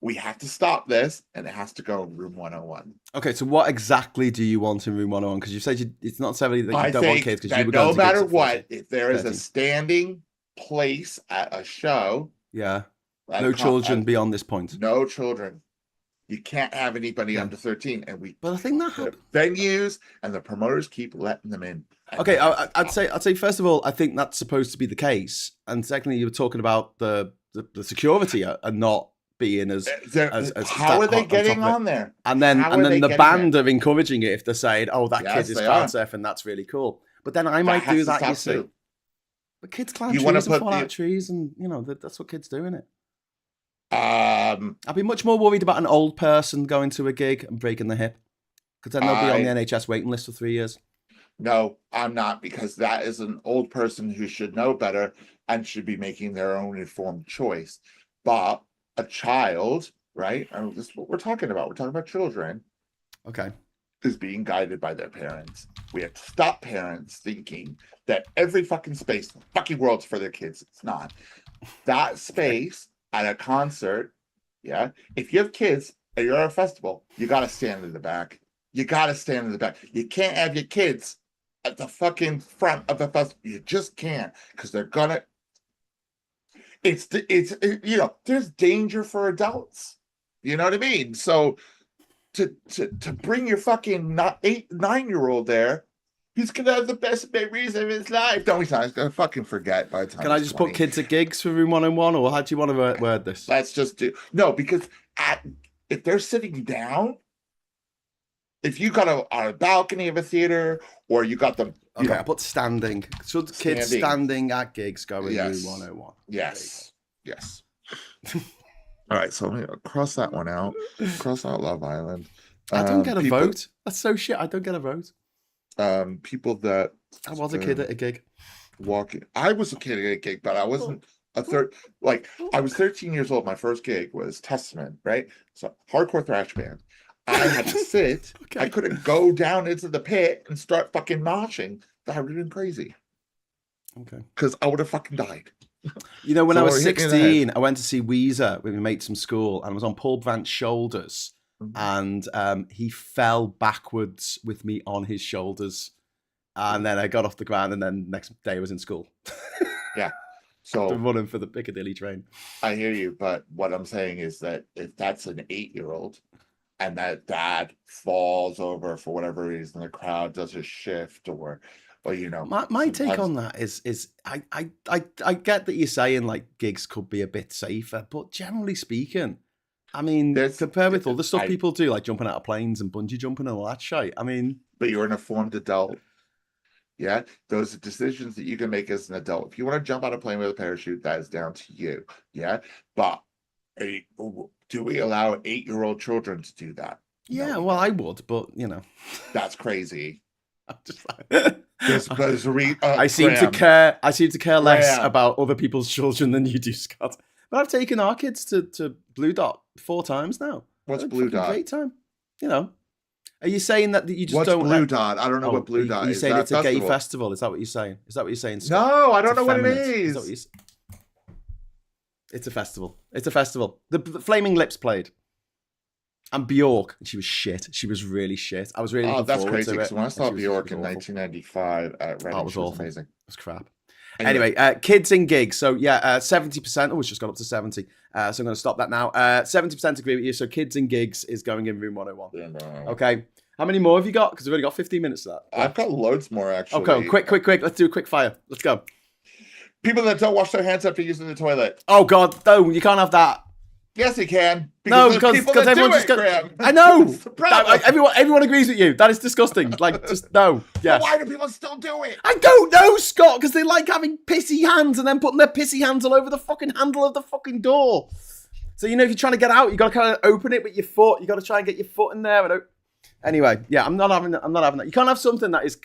we have to stop this, and it has to go in room 101. Okay, so what exactly do you want in room 101? Because you said it's not necessarily that you don't want kids. Because no matter what, if there is a standing place at a show, no children beyond this point. No children. You can't have anybody under 13, But I think that the venues and the promoters keep letting them in. Okay, I'd say first of all, I think that's supposed to be the case, and secondly, you were talking about the security and not being as how are they getting on there? And then the band are encouraging it if they're saying, "Oh, that kid is crowd surfing, that's really cool." But then I might do that, you see. But kids climb trees and fall out of trees, and that's what kids do, isn't it? I'd be much more worried about an old person going to a gig and breaking their hip, because then they'll be on the NHS waiting list for 3 years. No, I'm not, because that is an old person who should know better and should be making their own informed choice. But a child, right? This is what we're talking about. We're talking about children. Okay. Is being guided by their parents. We have to stop parents thinking that every fucking space in the fucking world's for their kids. It's not. That space at a concert, if you have kids and you're at a festival, you got to stand in the back. You can't have your kids at the fucking front of the festival. You just can't, because they're gonna. It's there's danger for adults. You know what I mean? So to bring your fucking 9-year-old there, he's gonna have the best memories of his life. No, he's not. He's gonna fucking forget by the time. Can I just put kids at gigs for room 101, or how do you want to word this? Let's just do because if they're sitting down, if you got a balcony of a theater, or you got them. I put standing. So kids standing at gigs go in room 101. Yes. All right, so I'm gonna cross that one out. Cross out Love Island. I don't get a vote. That's so shit. I don't get a vote. People that I was a kid at a gig. I was a kid at a gig, but I wasn't Like I was 13 years old. My first gig was Testament, right? So hardcore thrash band. I had to sit. Okay. I couldn't go down into the pit and start fucking moshing. That would have been crazy. Okay. Because I would have fucking died. You know, when So I was it hit me in the 16, I went to see Weezer with my mates from school, and I was on Paul Brandt's shoulders, and he fell backwards with me on his shoulders. And then I got off the ground, and then next day I was in school. Yeah. So running for the Piccadilly train. I hear you, but what I'm saying is that if that's an 8-year-old and that dad falls over for whatever reason, the crowd does a shift, or you know, my take on that is I get that you're saying like gigs could be a bit safer, but generally speaking, I mean, compared with all the stuff people do, like jumping out of planes and bungee jumping and all that shit. I mean, but you're an informed adult. Yeah, those are decisions that you can make as an adult. If you want to jump out of a plane with a parachute, that is down to you. Yeah, but do we allow 8-year-old children to do that? Yeah, no, well, I would, but you know, that's crazy. I'm just like, I seem to care. I seem to care less about other people's children than you do, Scott. But I've taken our kids to Blue Dot 4 times now. What's Blue Dot? Great time. You know. Are you saying that you just What's don't? What's Blue Dot? I don't know what Blue Dot is. Are you saying it's a gay festival? Is that what you're saying? Is that what you're saying, Scott? No, I don't know what it is. It's a festival. It's a festival. The Flaming Lips played. And Bjork, and she was shit. She was really shit. I was really looking that's forward crazy. to it. Because when I saw Bjork in 1995 at Reading, it was awful. Amazing. It was crap. Anyway, kids in gigs. So yeah, 70%. Oh, it's just got up to 70. So I'm going to stop that now. 70% agree with you. So kids in gigs is going in room 101. Yeah, no. Okay. How many more have you got? Because we've only got 15 minutes of that. I've got loads more, actually. Okay, quick. Let's do a quick fire. Let's go. People that don't wash their hands after using the toilet. Oh, God. No, you can't have that. Yes, you can. Because everyone just goes. I know. Everyone agrees with you. That is disgusting. Like, just no. Yes. Why do people still do it? I don't know, Scott. Because they like having pissy hands and then putting their pissy hands all over the fucking handle of the fucking door. So if you're trying to get out, you got to kind of open it with your foot. You got to try and get your foot in there. Anyway, yeah, I'm not having that. You can't have something that is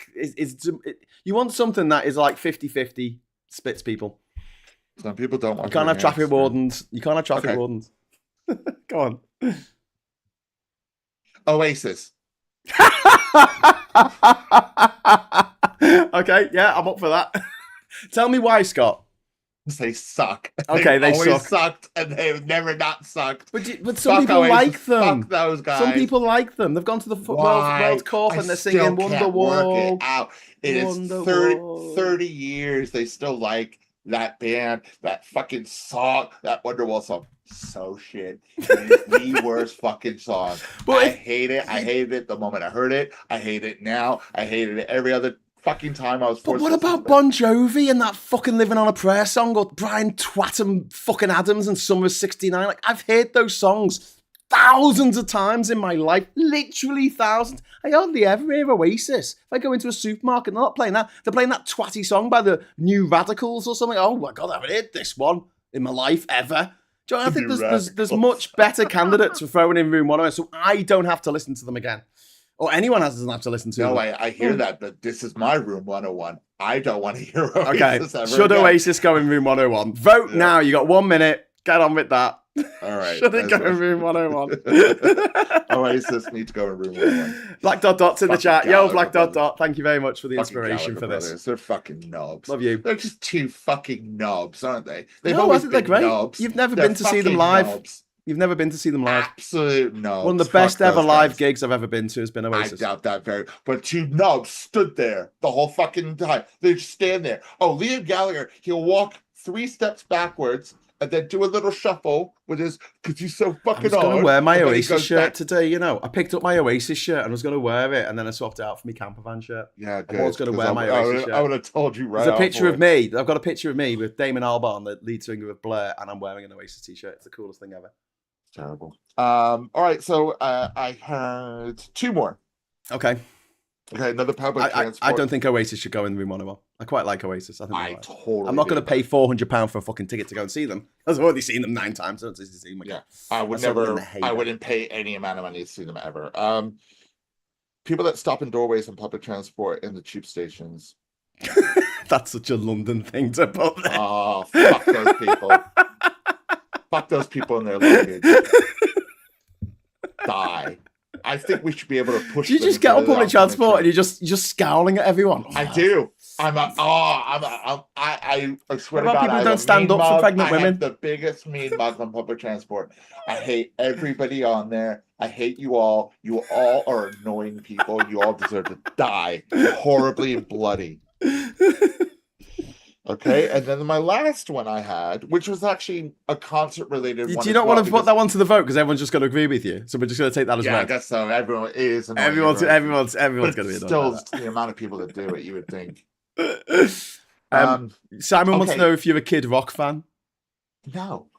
you want something that is like 50-50 splits people. Some people don't want. You can't have traffic wardens. You can't have traffic wardens. Go on. Oasis. Okay, yeah, I'm up for that. Tell me why, Scott. They suck. Okay, they always sucked, and they've never not sucked. But some people Oasis, like them. Fuck those guys. Some people like them. They've gone to the World Cup and they're singing Wonderwall. Work it out. It is 30 years. They still like that band, that fucking song, that Wonderwall song. So shit. It is the worst fucking song. But I hate it. I hated it the moment I heard it. I hate it now. I hated it every other fucking time I was forced. But what about Bon Jovi and that fucking Living on a Prayer song, or Brian Twattam fucking Adams and Summer of 69? Like, I've heard those songs thousands of times in my life, literally thousands. I hardly ever hear Oasis. If I go into a supermarket, they're not playing that. They're playing that twatty song by the New Radicals or something. Oh my God, I haven't heard this one in my life ever. Do you know, I think there's much better candidates for throwing in room 101, so I don't have to listen to them again. Or anyone doesn't have to listen to them. No, I hear that, but this is my room 101. I don't want to hear Oasis ever should again. Oasis go in room 101? Vote now. You got 1 minute. Get on with that. All right. Should it go in room 101? Oasis needs to go in room 101. Black Dot's in the chat. Yo, Black Dot. Thank you very much for the inspiration for this. Brothers. They're fucking knobs. Love you. They're just 2 fucking knobs, aren't they? They've always been great. Knobs. You've never been to see them live. Knobs. You've never been to see them live. Absolute knobs. One of the best ever live gigs I've ever been to has been Oasis. I doubt that very. But 2 knobs stood there the whole fucking time. They just stand there. Oh, Liam Gallagher, he'll walk 3 steps backwards and then do a little shuffle with his, because he's so fucking old. I was going to wear my Oasis shirt today, I picked up my Oasis shirt and I was going to wear it, and then I swapped it out for my campervan shirt. Yeah, good. I was going to wear my Oasis shirt. I would have told you right. There's a picture of me. I've got a picture of me with Damon Albarn, the lead singer of Blur, and I'm wearing an Oasis t-shirt. It's the coolest thing ever. Terrible. All right, so I had 2 more. Okay, another public transport. I don't think Oasis should go in room 101. I quite like Oasis. I'm not going to pay £400 for a fucking ticket to go and see them. I've already seen them 9 times. I don't need to see them again. Yeah, I wouldn't pay any amount of money to see them ever. People that stop in doorways in public transport in the tube stations. That's such a London thing to put there. Oh, fuck those people. Fuck those people in their luggage. Die. I think we should be able to push. Do you just get on public transport and you're just scowling at everyone? I do. I swear to God, people don't stand up for pregnant women? I have the biggest mean mug on public transport. I hate everybody on there. I hate you all. You all are annoying people. You all deserve to die horribly and bloody. Okay, and then my last one I had, which was actually a concert-related one. Do you not want to put that one to the vote because everyone's just going to agree with you? So we're just going to take that as well. Yeah, I guess so. Everyone is. Everyone's going to be still the amount of people that do it, you would think. Simon wants to know if you're a Kid Rock fan. No.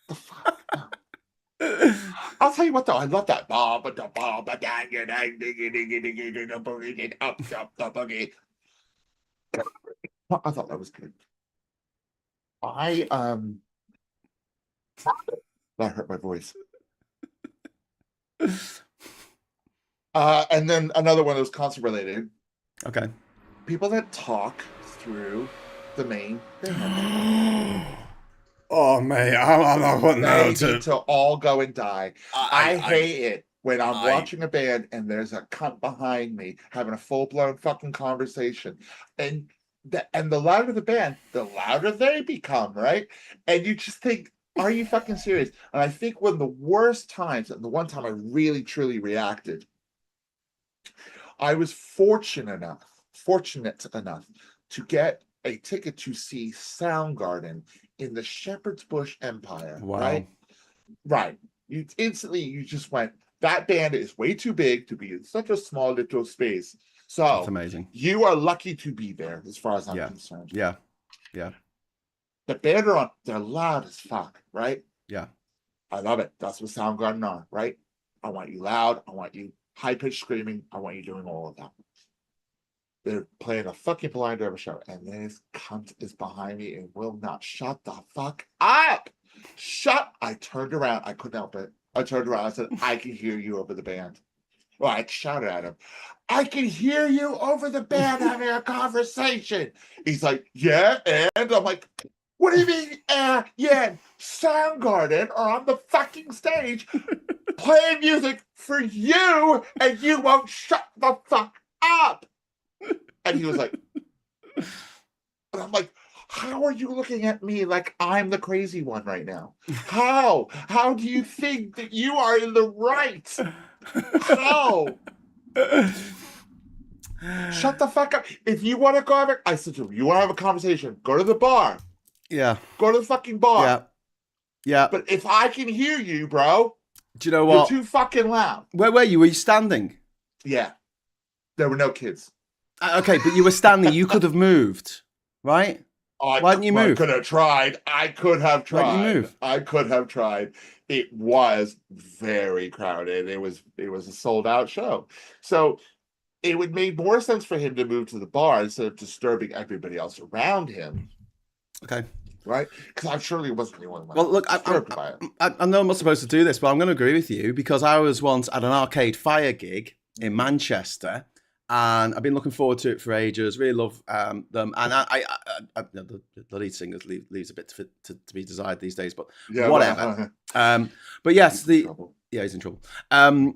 The fuck? No. I'll tell you what though, I love that. I thought that was good. That hurt my voice. And then another one that was concert related. Okay. People that talk through the main thing. Oh mate, I'm not putting that They need to all go and die. I hate it when I'm watching a band and there's a cunt behind me having a full-blown fucking conversation. And the louder the band, the louder they become, right? And you just think, are you fucking serious? And I think one of the worst times, and the one time I really truly reacted, I was fortunate enough to get a ticket to see Soundgarden in the Shepherd's Bush Empire. Wow. Right. You just went, that band is way too big to be in such a small little space. So that's amazing. You are lucky to be there, as far as I'm concerned. Yeah. The band they're loud as fuck, right? Yeah. I love it. That's what Soundgarden are, right? I want you loud. I want you high-pitched screaming. I want you doing all of that. They're playing a fucking Blind River show, and this cunt is behind me and will not shut the fuck up. I turned around. I couldn't help it. I turned around. I said, I can hear you over the band. Well, I shouted at him, I can hear you over the band having a conversation. He's like, yeah, and I'm like, what do you mean? Yeah, Soundgarden are on the fucking stage playing music for you, and you won't shut the fuck up. And he was like, and I'm like, how are you looking at me like I'm the crazy one right now? How? How do you think that you are in the right? How? Shut the fuck up. If you want to go have I said to him, you want to have a conversation, go to the bar. Yeah. Go to the fucking bar. Yeah. But if I can hear you, bro, do you know what? You're too fucking loud. Where were you? Were you standing? Yeah. There were no kids. Okay, but you were standing. You could have moved, right? Why didn't you move? I could have tried. Why didn't you move? I could have tried. It was very crowded. It was a sold out show. So it would make more sense for him to move to the bar instead of disturbing everybody else around him. Okay. Right? Because I surely wasn't the only one. Well, look, I know I'm not supposed to do this, but I'm going to agree with you because I was once at an Arcade Fire gig in Manchester. And I've been looking forward to it for ages. Really love them. And the lead singer leaves a bit to be desired these days, but whatever. But yes, he's in trouble. I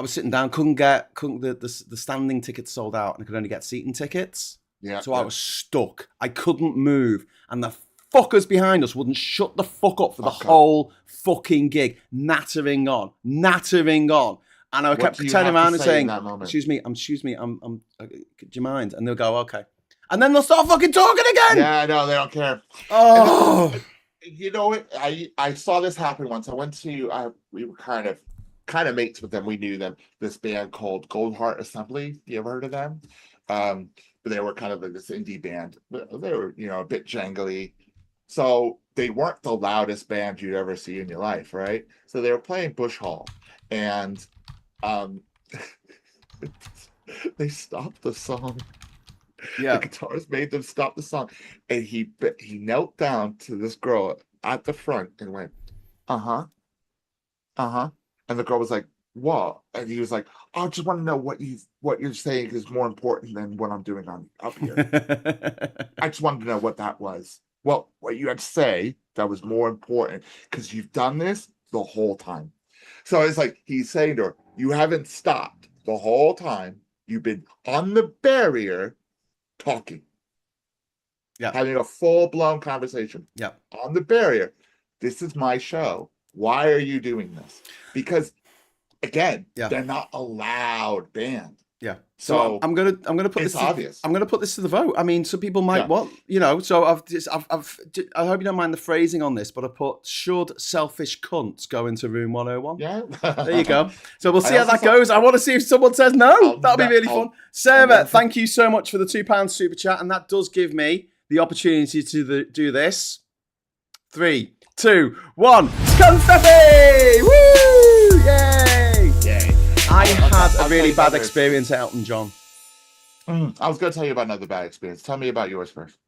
was sitting down, couldn't the standing tickets sold out, and I could only get seating tickets. Yeah. So I was stuck. I couldn't move, and the fuckers behind us wouldn't shut the fuck up for the whole fucking gig, nattering on. And I kept turning around and saying, excuse me, do you mind? And they'll go, okay. And then they'll start fucking talking again. Yeah, no, they don't care. Oh. You know what? I saw this happen once. I went to, we were kind of mates with them. We knew them. This band called Goldheart Assembly. You ever heard of them? But they were kind of like this indie band. They were, a bit jangly. So they weren't the loudest band you'd ever see in your life, right? So they were playing Bush Hall. And they stopped the song. Yeah, the guitarist made them stop the song, and he knelt down to this girl at the front and went, and the girl was like, what? And he was like, I just want to know what you're saying is more important than what I'm doing on up here. I just wanted to know what that was. Well, what you had to say that was more important because you've done this the whole time. So it's like he's saying to her, you haven't stopped the whole time. You've been on the barrier talking, having a full-blown conversation on the barrier. This is my show. Why are you doing this? Because again, they're not a loud band. Yeah. So I'm gonna put it's this. Obvious. I'm gonna put this to the vote. I mean, some people might So I hope you don't mind the phrasing on this, but I put should selfish cunts go into room 101. Yeah. There you go. So we'll see how that goes. I want to see if someone says no. That'll be really fun. Sarah, thank you so much for the £2 super chat, and that does give me the opportunity to do this. 3, 2, 1. Confetti! Woo! Yay! Yay! I had a really bad experience at Elton John. I was going to tell you about another bad experience. Tell me about yours first.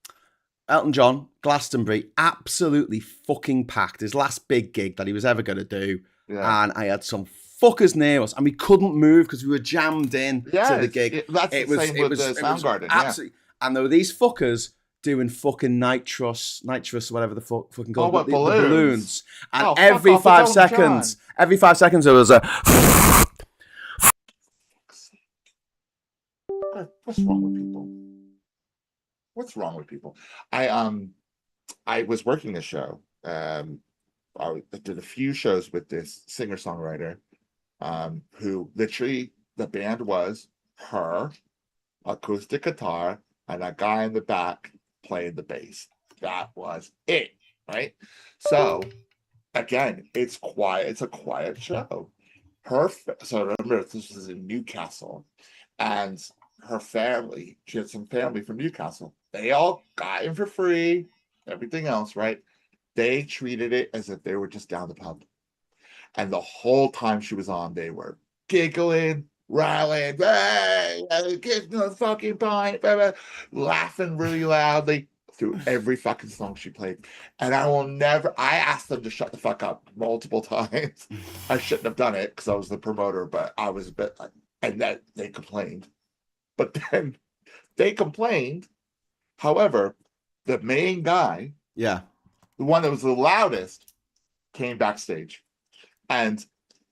Elton John, Glastonbury, absolutely fucking packed. His last big gig that he was ever going to do. Yeah. And I had some fuckers near us and we couldn't move because we were jammed in to the gig. That's the same with the Soundgarden. Absolutely. And there were these fuckers doing fucking nitrous, whatever the fucking called. Oh, what, balloons? And every 5 seconds, there was a... What's wrong with people? What's wrong with people? I was working a show. I did a few shows with this singer-songwriter, who literally the band was her, acoustic guitar, and a guy in the back playing the bass. That was it, right? So again, it's quiet. It's a quiet show. So remember, this was in Newcastle, and her family, she had some family from Newcastle. They all got in for free, everything else, right? They treated it as if they were just down the pub. And the whole time she was on, they were giggling, rallying, hey, get no fucking pint, laughing really loudly through every fucking song she played. And I asked them to shut the fuck up multiple times. I shouldn't have done it because I was the promoter, but I was a bit like, and that they complained. But then they complained. However, the main guy, the one that was the loudest, came backstage. And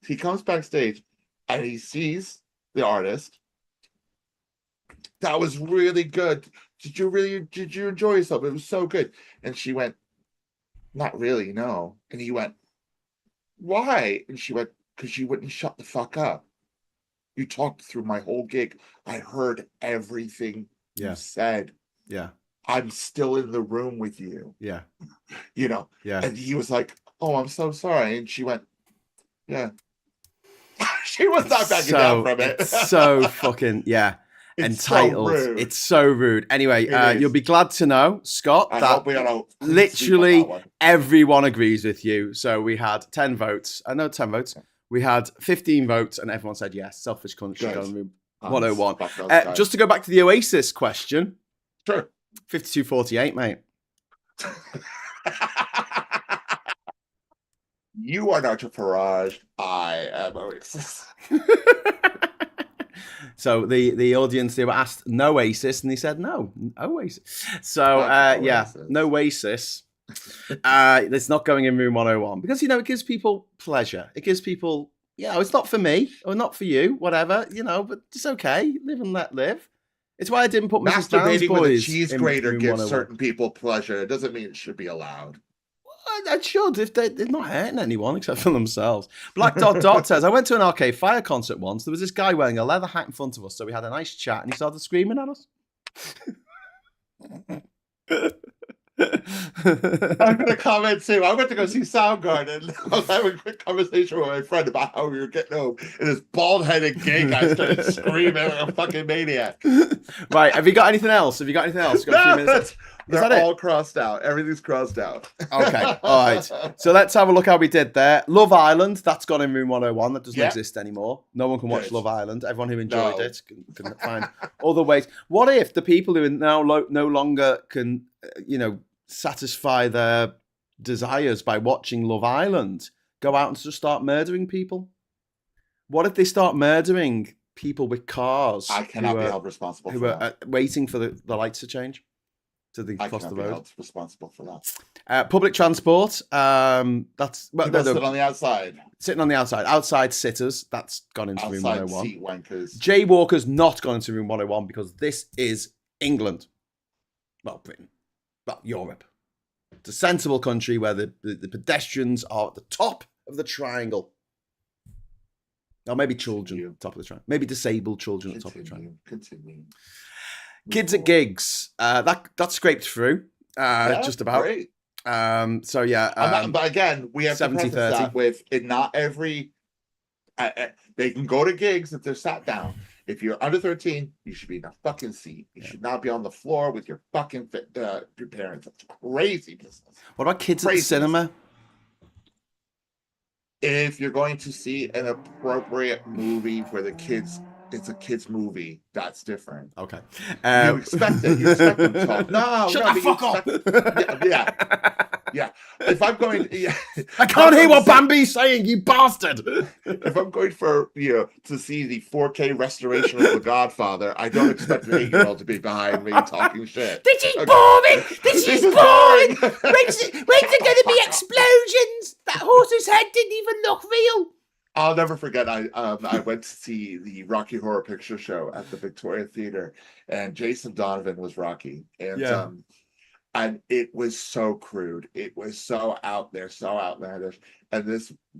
he comes backstage and he sees the artist. That was really good. Did you enjoy yourself? It was so good. And she went, not really, no. And he went, why? And she went, because you wouldn't shut the fuck up. You talked through my whole gig. I heard everything you said. Yeah. I'm still in the room with you. Yeah. You know? Yeah. And he was like, oh, I'm so sorry. And she went, yeah. She was not backing down from it. It's so fucking, entitled. So it's so rude. Anyway, you'll be glad to know, Scott, that literally everyone agrees with you. So we had 10 votes. I know 10 votes. We had 15 votes and everyone said yes. Selfish cunt should go in room 101. Just to go back to the Oasis question. Sure. 52-48, mate. You are Dr. Farage. I am Oasis. So the audience, they were asked no Oasis and they said no, Oasis. So no Oasis. It's not going in room 101 because, it gives people pleasure. It gives people, it's not for me or not for you, whatever, but it's okay. Live and let live. It's why I didn't put Mrs. Brown's Boys with a cheese grater gives certain people pleasure. It doesn't mean it should be allowed. Well, it should if they're not hurting anyone except for themselves. Black Dot says, I went to an Arcade Fire concert once. There was this guy wearing a leather hat in front of us, so we had a nice chat, and he started screaming at us. I'm going to comment too. I went to go see Soundgarden. I was having a quick conversation with my friend about how we were getting home, and this bald-headed gay guy started screaming like a fucking maniac. Right, have you got anything else? You've got a few minutes? They're all crossed out. Everything's crossed out. Okay, all right. So let's have a look how we did there. Love Island, that's gone in room 101. That doesn't exist anymore. No one can watch Love Island. Everyone who enjoyed it can find other ways. What if the people who now no longer can, satisfy their desires by watching Love Island go out and just start murdering people? What if they start murdering people with cars? I cannot be held responsible who for are that. waiting for the lights to change so they I cross cannot the be road. held responsible for that. Public transport. That's Sit on the outside. Sitting on the outside. Outside sitters. That's gone into room Outside 101. seat wankers. Jaywalkers not gone into room 101 because this is England. Well, Britain. Well, Europe. It's a sensible country where the pedestrians are at the top of the triangle. Or maybe children at the top of the triangle. Maybe disabled children at the top of the triangle. Continue. Kids at gigs. That scraped through. Just about. Great. So yeah. But again, we have to preface that with not every. They can go to gigs if they're sat down. If you're under 13, you should be in a fucking seat. You should not be on the floor with your fucking your parents. That's crazy business. What about kids at the cinema? If you're going to see an appropriate movie where it's a kids movie, that's different. Okay. You expect it. You expect them to talk. No, shut the fuck up. Yeah. If I'm going, I can't hear what Bambi's saying, you bastard. If I'm going for to see the 4K restoration of The Godfather, I don't expect an 8-year-old to be behind me talking shit. This is boring. This is boring. When's there going to be explosions? That horse's head didn't even look real. I'll never forget. I went to see the Rocky Horror Picture Show at the Victoria Theater, and Jason Donovan was Rocky, and it was so crude. It was so out there, so outlandish. And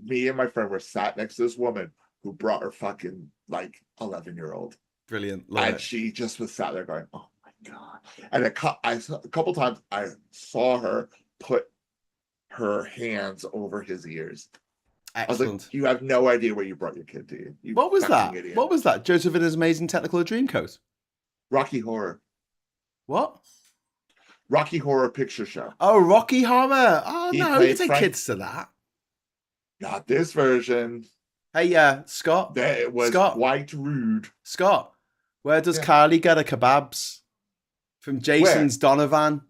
me and my friend were sat next to this woman who brought her fucking 11-year-old. Brilliant. And she just was sat there going, "Oh my God." And a couple times I saw her put her hands over his ears. Excellent. I was like, you have no idea where you brought your kid to. What was that? Idiot. What was that? Joseph and his Amazing Technicolor Dreamcoat? Rocky Horror. What? Rocky Horror Picture Show. Oh, Rocky Horror. Oh, no, you take kids to that. Not this version. Hey, Scott. It was quite rude. Scott, where does Carly get her kebabs? From Jason's Donovan.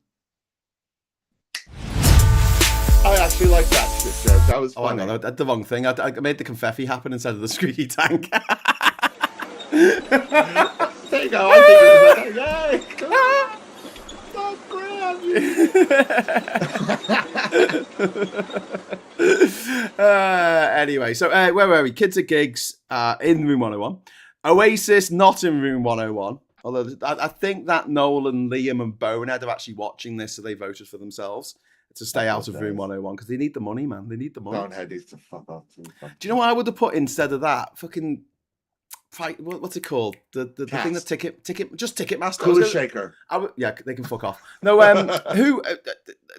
I actually like that shit joke. That was funny. Hang on, I did the wrong thing. I made the confetti happen instead of the squeaky tank. There you go. I think it was like, yay! Anyway, so where were we? Kids at gigs in room 101. Oasis not in room 101. Although I think that Noel and Liam and Bonehead are actually watching this, so they voted for themselves to stay out of room 101 because they need the money, man. They need the money. Bonehead needs to fuck off too. Do you know what I would have put instead of that? Fucking what's it called? The thing that Ticketmaster. Cooler shaker. They can fuck off. No, who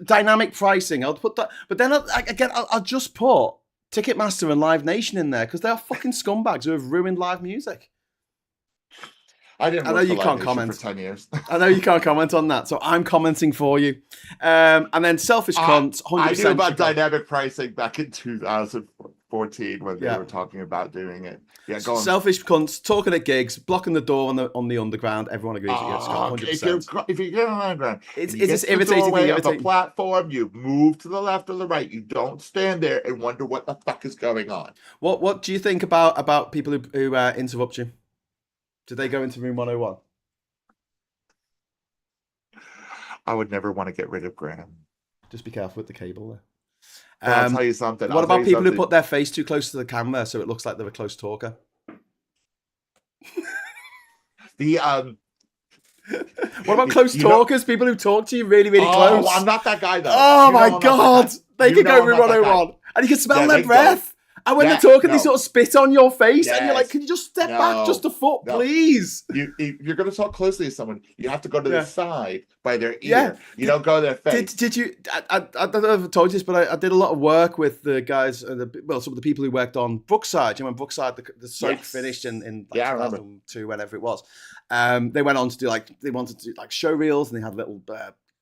dynamic pricing? I'll put that, but then I'll just put Ticketmaster and Live Nation in there because they are fucking scumbags who have ruined live music. I know you can't comment for 10 years. I know you can't comment on that, so I'm commenting for you. And then selfish cunts. I knew about dynamic pricing back in 2014 when they were talking about doing it. Yeah, go on. Selfish cunts talking at gigs, blocking the door on the underground. Everyone agrees with you, Scott. 100%. If you get on the underground, it's just irritating. The platform, you move to the left or the right. You don't stand there and wonder what the fuck is going on. What do you think about people who interrupt you? Do they go into room 101? I would never want to get rid of Graham. Just be careful with the cable there. I'll tell you something. What about people who put their face too close to the camera so it looks like they're a close talker? What about close talkers? People who talk to you really, really close? I'm not that guy, though. Oh, my God. They can go room 101. And you can smell their breath. And when they're talking, they sort of spit on your face, and you're like, "Can you just step back just a foot, please?" You're going to talk closely to someone. You have to go to the side by their ear. You don't go to their face. Did you? I don't know if I told you this, but I did a lot of work with the guys. Some of the people who worked on Brookside. You know, when Brookside the soap finished in 2002, whenever it was. They went on to do they wanted to do show reels, and they had little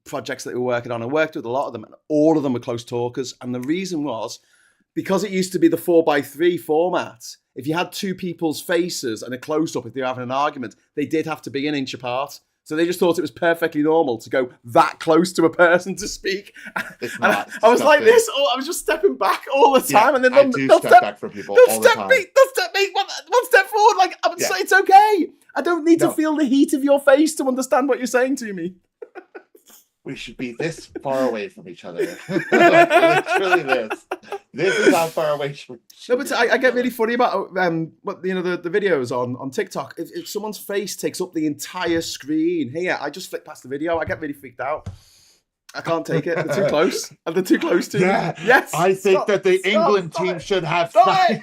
projects that they were working on. I worked with a lot of them, and all of them were close talkers. And the reason was, because it used to be the 4:3 format, if you had two people's faces and a close-up, if they were having an argument, they did have to be an inch apart So they just thought it was perfectly normal to go that close to a person to speak. It's And not. I was like this. I was just stepping back all the time, and then I do step back from people all the time. They'll step me one step forward. Like it's okay. I don't need to feel the heat of your face to understand what you're saying to me. We should be this far away from each other. Literally this. This is how far away we No, but I get really funny about what the videos on TikTok. If someone's face takes up the entire screen, here I just flick past the video. I get really freaked out. I can't take it. They're too close. And they're too close to me. Yes. I think that the England team should have. Stop it!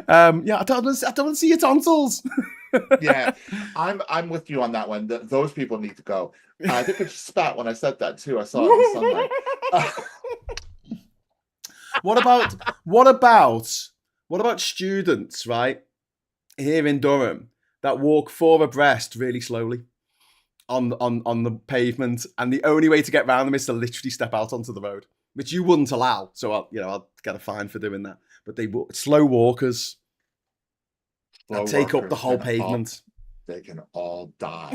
I don't want to see your tonsils. Yeah, I'm with you on that one. Those people need to go. I think I just spat when I said that too. I saw it in the sunlight. What about students, right, here in Durham that walk 4 abreast really slowly on the pavement, and the only way to get around them is to literally step out onto the road, which you wouldn't allow. So I'll get a fine for doing that. But slow walkers. Slow take up the whole pavement. They can all die.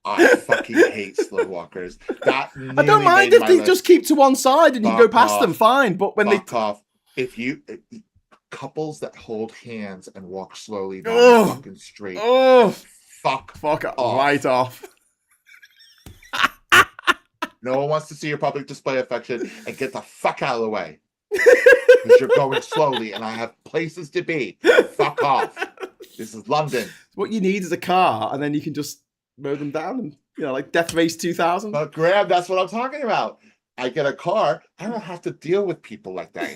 I fucking hate slow walkers. I don't mind if they just keep to one side and you can go past them, fine. But when they off, couples that hold hands and walk slowly down the fucking street, fuck off. Right off. No one wants to see your public display of affection, and get the fuck out of the way. Because you're going slowly and I have places to be. Fuck off. This is London. What you need is a car, and then you can just mow them down, and like Death Race 2000. But Graham, that's what I'm talking about. I get a car, I don't have to deal with people like that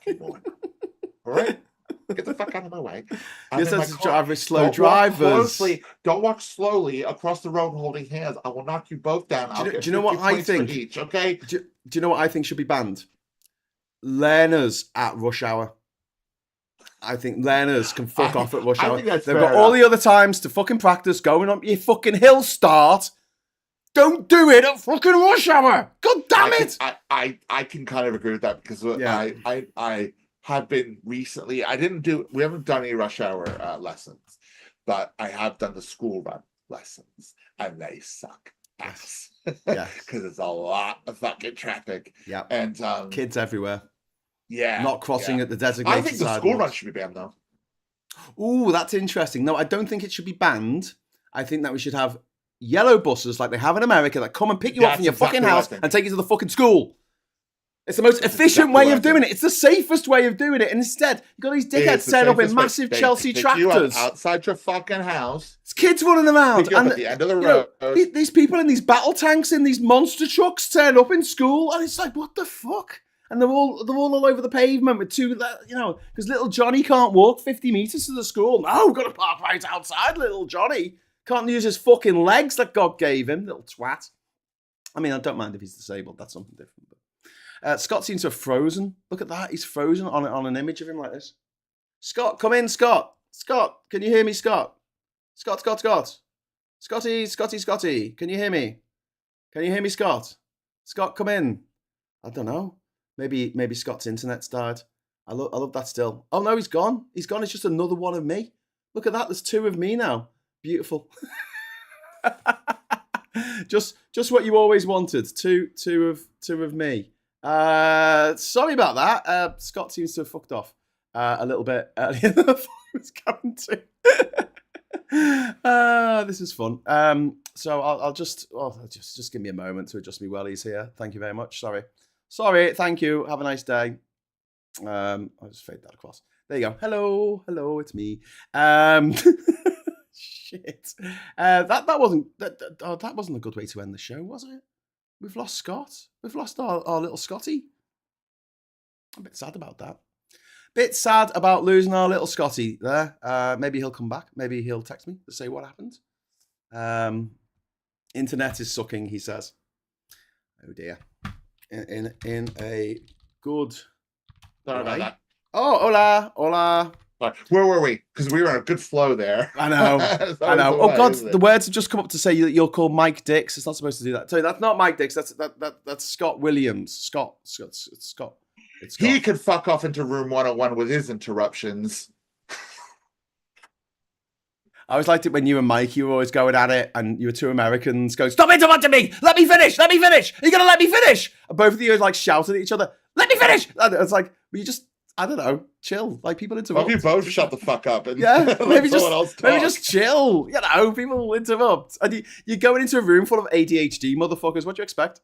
anymore. All right? Get the fuck out of my way. You're supposed to drive with slow drivers. Don't walk slowly across the road holding hands. I will knock you both down. Do you know what I think? Each, okay? Do you know what I think should be banned? Learners at rush hour. I think learners can fuck off at rush hour. They've got all the other times to fucking practice going on your fucking hill start. Don't do it at fucking rush hour. God damn it. I can kind of agree with that, because I have been recently, we haven't done any rush hour lessons, but I have done the school run lessons, and they suck ass. Yeah. Because it's a lot of fucking traffic. Yeah. And kids everywhere. Yeah. Not crossing at the designated I think the school run should be banned, though. Ooh, that's interesting. No, I don't think it should be banned. I think that we should have yellow buses like they have in America that come and pick you up from your fucking house and take you to the fucking school. It's the most efficient way of doing it. It's the safest way of doing it. And instead, you've got these dickheads set up in massive Chelsea tractors outside your fucking house. It's kids running around. And at the end of the road, these people in these battle tanks in these monster trucks turn up in school, and it's like, what the fuck? And they're all over the pavement with because little Johnny can't walk 50 meters to the school. No, we've got to park right outside, little Johnny. Can't use his fucking legs that God gave him, little twat. I mean, I don't mind if he's disabled. That's something different. But Scott seems to have frozen. Look at that. He's frozen on an image of him like this. Scott, come in, Scott. Scott, can you hear me, Scott? Scott. Scotty. Can you hear me? Can you hear me, Scott? Scott, come in. I don't know. Maybe Scott's internet's died. I love that still. Oh no, he's gone. He's gone. It's just another one of me. Look at that. There's 2 of me now. Beautiful. just what you always wanted. Two of me. Sorry about that. Scott seems to have fucked off a little bit earlier than I thought he was going to. This is fun. So I'll just give me a moment to adjust my wellies here. Thank you very much. Sorry. Thank you. Have a nice day. I'll just fade that across. There you go. Hello, it's me. Shit. That wasn't a good way to end the show, was it? We've lost Scott. We've lost our little Scotty. I'm a bit sad about that. Bit sad about losing our little Scotty there. Maybe he'll come back. Maybe he'll text me to say what happened. Internet is sucking, he says. Oh dear. In a good Sorry about that. Oh, hola. Where were we? Because we were on a good flow there. I know. Oh God, the words have just come up to say that you're called Mike Dix. It's not supposed to do that. So that's not Mike Dix. That's Scott Williams. Scott. It's Scott. He could fuck off into room 101 with his interruptions. I always liked it when you and Mikey were always going at it, and you were two Americans going, "Stop interrupting me! Let me finish! Let me finish! Are you gonna let me finish?" And both of you like shouting at each other, "Let me finish!" And it's like, well, you just, I don't know, chill. Like people interrupt. Well, you both shut the fuck up and Yeah, let maybe someone else talk. maybe just chill. You know, people will interrupt, and you're going into a room full of ADHD motherfuckers. What do you expect?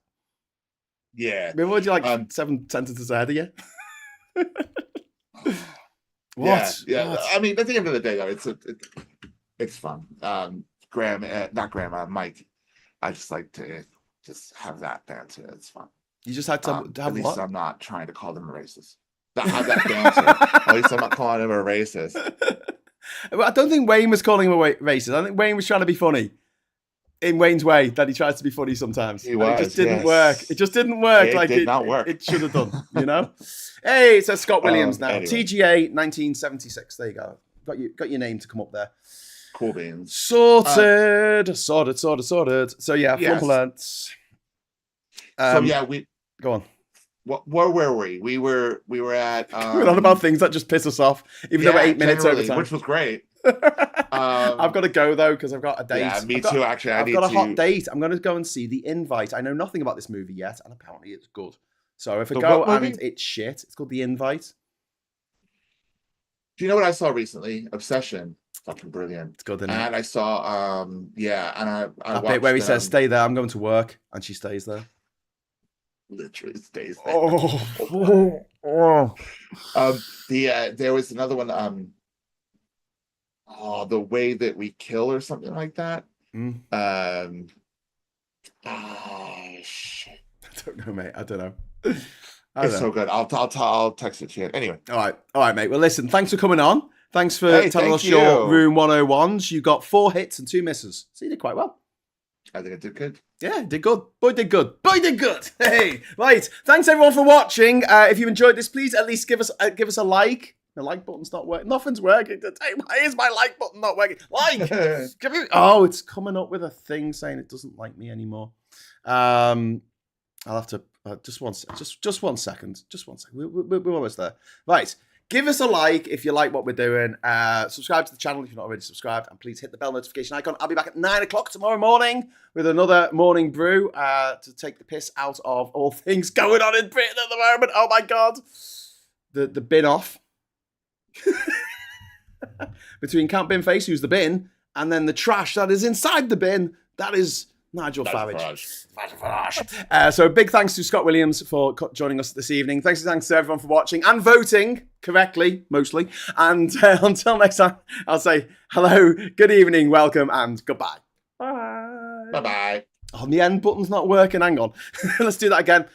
Yeah. Maybe would you like 7 sentences ahead of you? Yeah, yeah. What? I mean, at the end of the day, though, it's fun. Graham, not Graham, Mike. I just like to just have that banter. It's fun. You just had to At have least what? I'm not trying to call them a racist. Have that banter. At least I'm not calling him a racist. I don't think Wayne was calling him a racist. I think Wayne was trying to be funny. In Wayne's way, that he tries to be funny sometimes. He was, it just didn't yes. work. It just didn't work. It did not work. It should have done, you know? Hey, it says Scott Williams now. Anyway. TGA 1976. There you go. Got your name to come up there. Cool beans. Sorted. Sorted. So yeah, Yes. Flumpalants. So yeah, we Go on. where were we? We were at We're on about things that just piss us off, even though we're 8 minutes over generally, time. which was great. I've got to go though because I've got a date. Yeah, me too. Actually, I've got a hot date. I'm going to go and see The Invite. I know nothing about this movie yet, and apparently it's good. So if I The go what movie? and it's shit, it's called The Invite. Do you know what I saw recently? Obsession. Fucking brilliant. It's good, isn't it? And I saw yeah, and I That watched bit where he says, "Stay there. I'm going to work," and she stays there. literally stays there. There was another one, The Way That We Kill or something like that. Mm. Shit. I don't know, mate. I don't know. It's so good. I'll text it to you. Anyway. All right, mate. Well, listen, thanks for coming on. Thanks for telling thank us your you. Room 101s. You got 4 hits and 2 misses. So you did quite well. I think I did good. Yeah, did good. Boy did good. Hey, right. Thanks everyone for watching. If you enjoyed this, please at least give us a like. The like button's not working. Nothing's working today. Why is my like button not working? Like. Oh, it's coming up with a thing saying it doesn't like me anymore. I'll have to just one second. Just one second. We're almost there. Right. Give us a like if you like what we're doing. Subscribe to the channel if you're not already subscribed. And please hit the bell notification icon. I'll be back at 9 o'clock tomorrow morning with another morning brew to take the piss out of all things going on in Britain at the moment. Oh my God. The bin off. Between Count Binface, who's the bin, and then the trash that is inside the bin, that is Nigel Farage. So big thanks to Scott Williams for joining us this evening. Thanks to everyone for watching and voting correctly, mostly. And until next time, I'll say hello, good evening, welcome, and goodbye. Bye. Bye-bye. Oh, the end button's not working. Hang on. Let's do that again.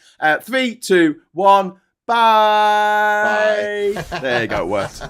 3, 2, 1. Bye. Bye. There you go. It worked.